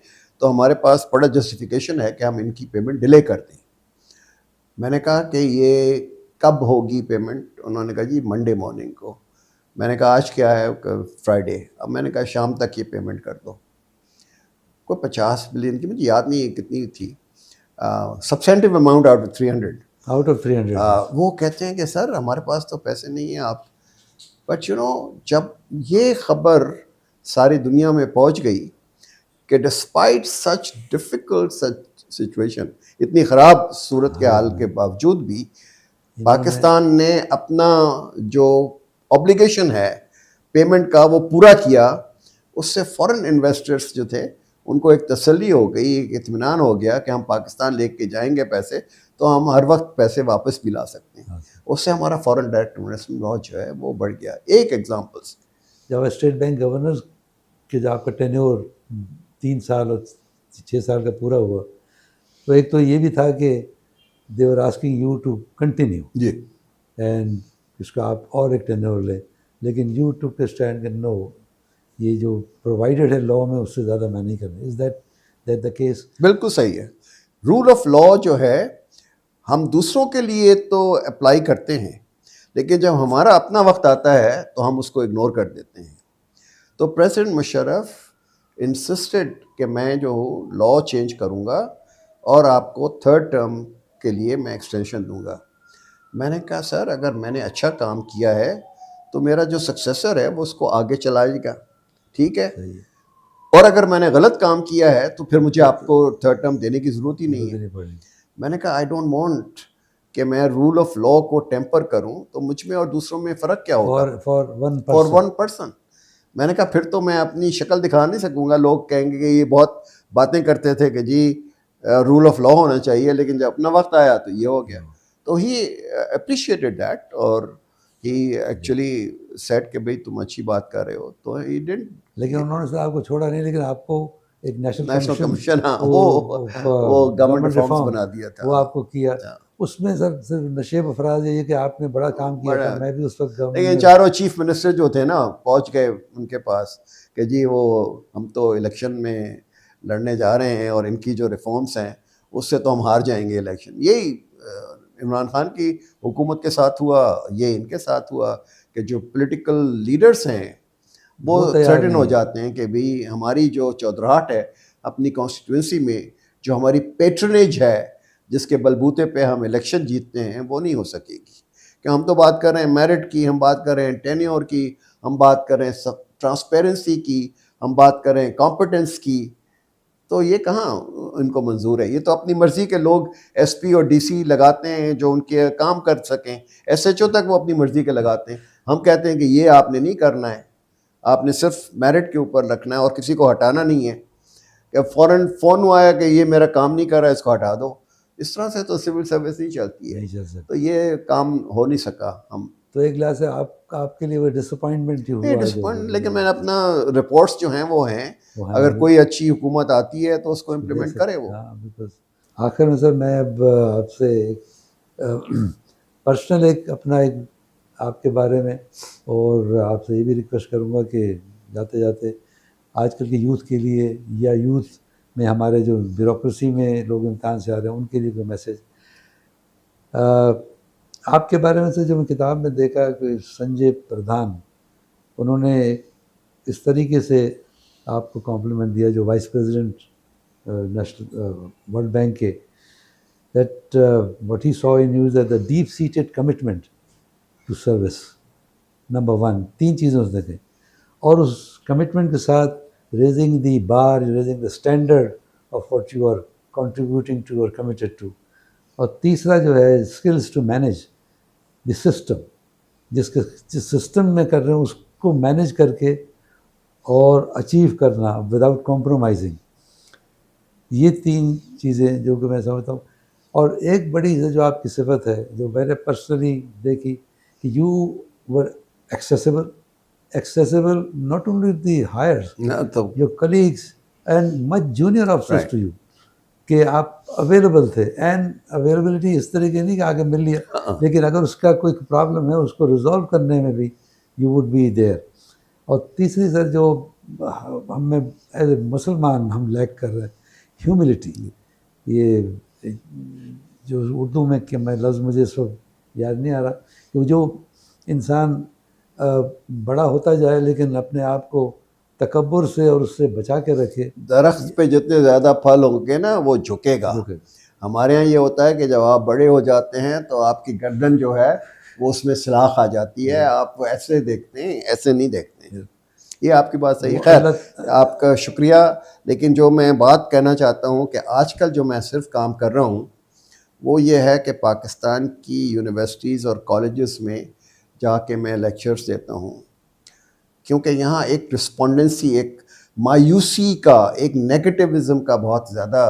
Speaker 2: تو ہمارے پاس بڑا جسٹیفیکیشن ہے کہ ہم ان کی پیمنٹ ڈیلے کر دیں. میں نے کہا کہ یہ کب ہوگی پیمنٹ؟ انہوں نے کہا جی منڈے مارننگ کو. میں نے کہا آج کیا ہے؟ فرائیڈے. اب میں نے کہا شام تک یہ پیمنٹ کر دو. کوئی 50 بلین کی, مجھے یاد نہیں ہے کتنی تھی, سبسٹینٹیو اماؤنٹ آؤٹ آف 300. وہ کہتے ہیں کہ سر ہمارے پاس تو پیسے نہیں ہیں آپ. بٹ جب یہ خبر ساری دنیا میں پہنچ گئی کہ ڈسپائٹ سچ ڈیفیکلٹ سچویشن, اتنی خراب صورت کے حال کے باوجود بھی پاکستان نے اپنا جو اوبلیگیشن ہے پیمنٹ کا وہ پورا کیا. اس سے فورن انویسٹرز جو تھے ان کو ایک تسلی ہو گئی, ایک اطمینان ہو گیا کہ ہم پاکستان لے کے جائیں گے پیسے تو ہم ہر وقت پیسے واپس بھی لا سکتے ہیں. اس سے ہمارا فورن ڈائریکٹ انویسٹمنٹ بہت جو ہے وہ بڑھ گیا. ایک ایگزامپلس,
Speaker 1: جب اسٹیٹ بینک گورنر کے جو آپ کا ٹینیور 3 سال اور 6 سال کا پورا ہوا, تو ایک تو یہ بھی تھا کہ they were asking you to continue,
Speaker 2: جی,
Speaker 1: اینڈ اس کا آپ اور ایک ٹینیور لیں, لیکن یو ٹوک اے اسٹینڈ کہ نو, یہ جو پرووائڈیڈ ہے لاء میں اس سے زیادہ میں نہیں کرنا. Is that the case?
Speaker 2: بالکل صحیح ہے. رول آف لاء جو ہے ہم دوسروں کے لیے تو اپلائی کرتے ہیں، لیکن جب ہمارا اپنا وقت آتا ہے تو ہم اس کو اگنور کر دیتے ہیں. تو پریزیڈنٹ مشرف انسسٹڈ کہ میں جو لا چینج کروں گا اور آپ کو 3rd ٹرم کے لیے میں ایکسٹینشن دوں گا. میں نے کہا سر اگر میں نے اچھا کام کیا ہے تو میرا جو سکسیسر ہے وہ اس کو آگے چلائے گا، ٹھیک ہے، اور اگر میں نے غلط کام کیا ہے تو پھر مجھے آپ کو 3rd ٹرم دینے کی ضرورت ہی نہیں ہے. میں نے کہا آئی ڈونٹ وانٹ کہ میں رول آف لا کو ٹیمپر کروں، تو مجھ میں اور دوسروں میں فرق کیا ہوگا فار ون پرسن. میں نے کہا پھر تو میں اپنی شکل دکھا نہیں سکوں گا، لوگ کہیں گے کہ یہ بہت باتیں کرتے تھے کہ جی رول آف لا ہونا چاہیے، لیکن جب اپنا وقت آیا تو یہ ہو گیا. تو ہی اپریشیٹڈ دیٹ، اور ہی ایکچولی سیٹ کہ بھئی تم اچھی بات کر رہے ہو. تو ہی ڈنٹ،
Speaker 1: لیکن انہوں نے آپ کو چھوڑا نہیں، لیکن آپ کو ایک
Speaker 2: نیشنل کمیشن، ہاں وہ گورنمنٹ ریفارمز بنا دیا تھا،
Speaker 1: وہ آپ کو کیا. اس میں سر صرف نشیب افراد یہ کہ آپ نے بڑا کام کیا تھا. میں بھی اس وقت
Speaker 2: لیکن چاروں چیف منسٹر جو تھے نا پہنچ گئے ان کے پاس کہ جی وہ ہم تو الیکشن میں لڑنے جا رہے ہیں اور ان کی جو ریفارمس ہیں اس سے تو ہم ہار جائیں گے الیکشن. یہی عمران خان کی حکومت کے ساتھ ہوا، یہ ان کے ساتھ ہوا کہ جو پولیٹیکل لیڈرز ہیں وہ تھریٹن ہو جاتے ہیں کہ بھی ہماری جو چودراہٹ ہے اپنی کانسٹیٹوئنسی میں، جو ہماری پیٹرنیج ہے جس کے بلبوتے پہ ہم الیکشن جیتتے ہیں، وہ نہیں ہو سکے گی. کہ ہم تو بات کر رہے ہیں میرٹ کی، ہم بات کر رہے ہیں ٹینیور کی، ہم بات کر رہے ہیں ٹرانسپیرنسی کی، ہم بات کر رہے ہیں کمپٹنس کی. تو یہ کہاں ان کو منظور ہے؟ یہ تو اپنی مرضی کے لوگ ایس پی اور ڈی سی لگاتے ہیں جو ان کے کام کر سکیں، ایس ایچ او تک وہ اپنی مرضی کے لگاتے ہیں. ہم کہتے ہیں کہ یہ آپ نے نہیں کرنا ہے، آپ نے صرف میرٹ کے اوپر رکھنا ہے اور کسی کو ہٹانا نہیں ہے. کہ فوراً فون آیا کہ یہ میرا کام نہیں کر رہا ہے، اس کو ہٹا دو. اس طرح سے تو سول سروس نہیں چلتی ہے. تو یہ کام ہو نہیں سکا. ہم
Speaker 1: تو ایک لحاظ سے آپ کے لیے وہ ڈس اپوائنٹمنٹ ہوا.
Speaker 2: لیکن میں نے اپنا رپورٹس جو ہیں وہ ہیں، اگر کوئی اچھی حکومت آتی ہے تو اس کو امپلیمنٹ کرے وہ.
Speaker 1: آخر میں سر میں اب آپ سے پرسنل ایک اپنا ایک آپ کے بارے میں اور آپ سے یہ بھی ریکویسٹ کروں گا کہ جاتے جاتے آج کل کے یوتھ کے لیے یا یوتھ میں ہمارے جو بیوروکریسی میں لوگ امتحان سے آ رہے ہیں ان کے لیے کوئی میسیج. آپ کے بارے میں سے جو میں کتاب میں دیکھا کہ سنجے پردھان، انہوں نے اس طریقے سے آپ کو کمپلیمنٹ دیا جو vice president national world bank کے، that what he saw in you is that the deep seated commitment to service, number one. 3 چیزیں اس نے کہیں، اور اس کمٹمنٹ کے ساتھ raising the bar, raising the standard of what you are contributing to or committed to. اور تیسرا جو ہے skills to manage the system، جس سسٹم میں کر رہے ہیں اس کو مینیج کر کے اور اچیو کرنا وداؤٹ کمپرومائزنگ. یہ 3 چیزیں جو کہ میں سمجھتا ہوں. اور ایک بڑی جو آپ کی صفت ہے جو میں نے پرسنلی دیکھی کہ you were accessible not only the hires, your colleagues and much junior officers to you، کہ آپ اویلیبل تھے. اینڈ اویلیبلٹی اس طریقے نہیں کہ آگے مل لیا، لیکن اگر اس کا کوئی پرابلم ہے اس کو ریزالو کرنے میں بھی یو وڈ بی دیر. اور تیسری سر جو ہم میں ایز اے مسلمان ہم لیک کر رہے ہیں، ہیوملٹی. یہ جو اردو میں کہ میں لفظ مجھے اس وقت یاد نہیں آ رہا، کہ جو انسان بڑا ہوتا جائے لیکن اپنے آپ کو تکبر سے اور اس سے بچا کے رکھے.
Speaker 2: درخت پہ جتنے زیادہ پھل ہوں گے نا وہ جھکے گا. ہمارے ہاں یہ ہوتا ہے کہ جب آپ بڑے ہو جاتے ہیں تو آپ کی گردن جو ہے وہ اس میں سلاخ آ جاتی ہے، آپ ایسے دیکھتے ہیں، ایسے نہیں دیکھتے ہیں. یہ آپ کی بات صحیح. خیر آپ کا شکریہ. لیکن جو میں بات کہنا چاہتا ہوں کہ آج کل جو میں صرف کام کر رہا ہوں وہ یہ ہے کہ پاکستان کی یونیورسٹیز اور کالجز میں جا کے میں لیکچرز دیتا ہوں، کیونکہ یہاں ایک رسپونڈنسی، ایک مایوسی کا، ایک نیگیٹیوزم کا بہت زیادہ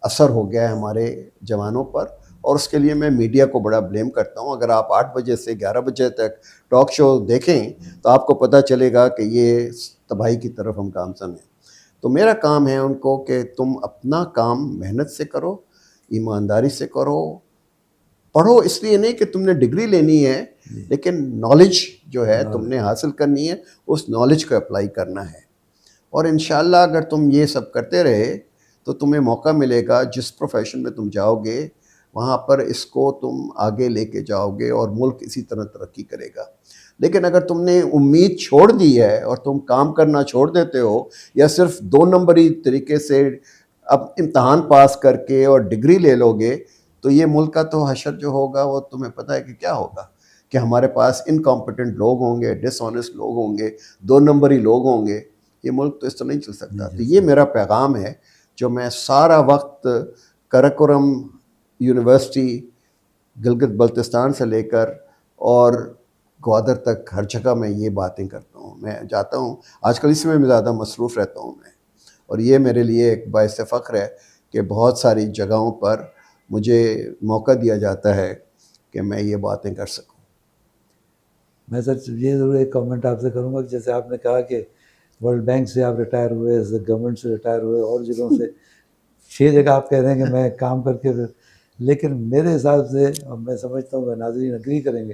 Speaker 2: اثر ہو گیا ہے ہمارے جوانوں پر، اور اس کے لیے میں میڈیا کو بڑا بلیم کرتا ہوں. اگر آپ 8 بجے سے 11 بجے تک ٹاک شو دیکھیں تو آپ کو پتہ چلے گا کہ یہ تباہی کی طرف ہم گامزن ہیں. تو میرا کام ہے ان کو کہ تم اپنا کام محنت سے کرو، ایمانداری سے کرو، پڑھو. اس لیے نہیں کہ تم نے ڈگری لینی ہے، لیکن نالج جو ہے تم نے حاصل کرنی ہے، اس نالج کو اپلائی کرنا ہے. اور انشاءاللہ اگر تم یہ سب کرتے رہے تو تمہیں موقع ملے گا جس پروفیشن میں تم جاؤ گے وہاں پر اس کو تم آگے لے کے جاؤ گے اور ملک اسی طرح ترقی کرے گا. لیکن اگر تم نے امید چھوڑ دی ہے اور تم کام کرنا چھوڑ دیتے ہو یا صرف 2 نمبری طریقے سے اب امتحان پاس کر کے اور ڈگری لے لو گے, تو یہ ملک کا تو حشر جو ہوگا وہ تمہیں پتہ ہے کہ کیا ہوگا, کہ ہمارے پاس انکمپیٹنٹ لوگ ہوں گے, ڈس آنیسٹ لوگ ہوں گے, 2 نمبری لوگ ہوں گے. یہ ملک تو اس طرح نہیں چل سکتا. تو یہ میرا پیغام ہے جو میں سارا وقت کراکورم یونیورسٹی گلگت بلتستان سے لے کر اور گوادر تک ہر جگہ میں یہ باتیں کرتا ہوں. میں جاتا ہوں, آج کل اس میں زیادہ مصروف رہتا ہوں میں, اور یہ میرے لیے ایک باعث فخر ہے کہ بہت ساری جگہوں پر مجھے موقع دیا جاتا ہے کہ میں یہ باتیں کر سکوں.
Speaker 1: میں سر یہ ضرور ایک کامنٹ آپ سے کروں گا کہ جیسے آپ نے کہا کہ ورلڈ بینک سے آپ ریٹائر ہوئے, گورنمنٹ سے ریٹائر ہوئے, اور جگہوں سے 6 جگہ آپ کہہ رہے ہیں کہ میں کام کر کے, لیکن میرے حساب سے, اور میں سمجھتا ہوں کہ ناظرین اگری کریں گے,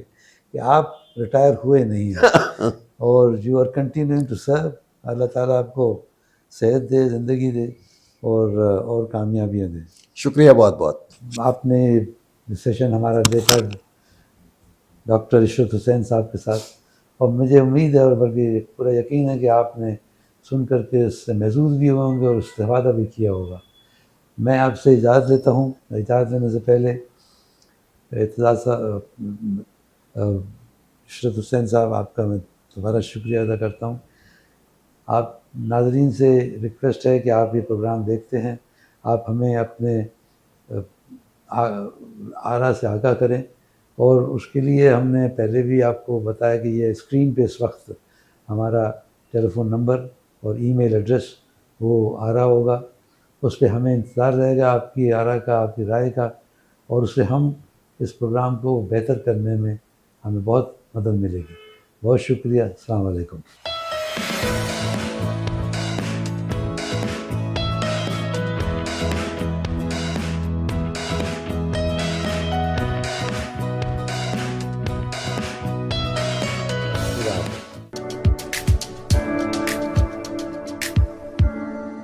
Speaker 1: کہ آپ ریٹائر ہوئے نہیں ہیں اور you are continuing to serve. اللہ تعالیٰ آپ کو صحت دے, زندگی دے اور کامیابیاں دے.
Speaker 2: شکریہ بہت بہت.
Speaker 1: آپ نے سیشن ہمارا دیکھا ڈاکٹر عشرت حسین صاحب کے ساتھ, اور مجھے امید ہے اور بلکہ پورا یقین ہے کہ آپ نے سن کر کے اس سے محظوظ بھی ہوئے ہوں گے اور استفادہ بھی کیا ہوگا. میں آپ سے اجازت لیتا ہوں. اجازت لینے سے پہلے اعتزاز عشرت حسین صاحب, آپ کا میں دوبارہ شکریہ ادا کرتا ہوں. آپ ناظرین سے ریکویسٹ ہے کہ آپ یہ پروگرام دیکھتے ہیں, آپ ہمیں اپنے آرا سے آگاہ کریں, اور اس کے لیے ہم نے پہلے بھی آپ کو بتایا کہ یہ اسکرین پہ اس وقت ہمارا ٹیلی فون نمبر اور ای میل ایڈریس وہ آ رہا ہوگا. اس پہ ہمیں انتظار رہے گا آپ کی آرا کا, آپ کی رائے کا, اور اس سے ہم اس پروگرام کو بہتر کرنے میں ہمیں بہت مدد ملے گی. بہت شکریہ. السلام علیکم.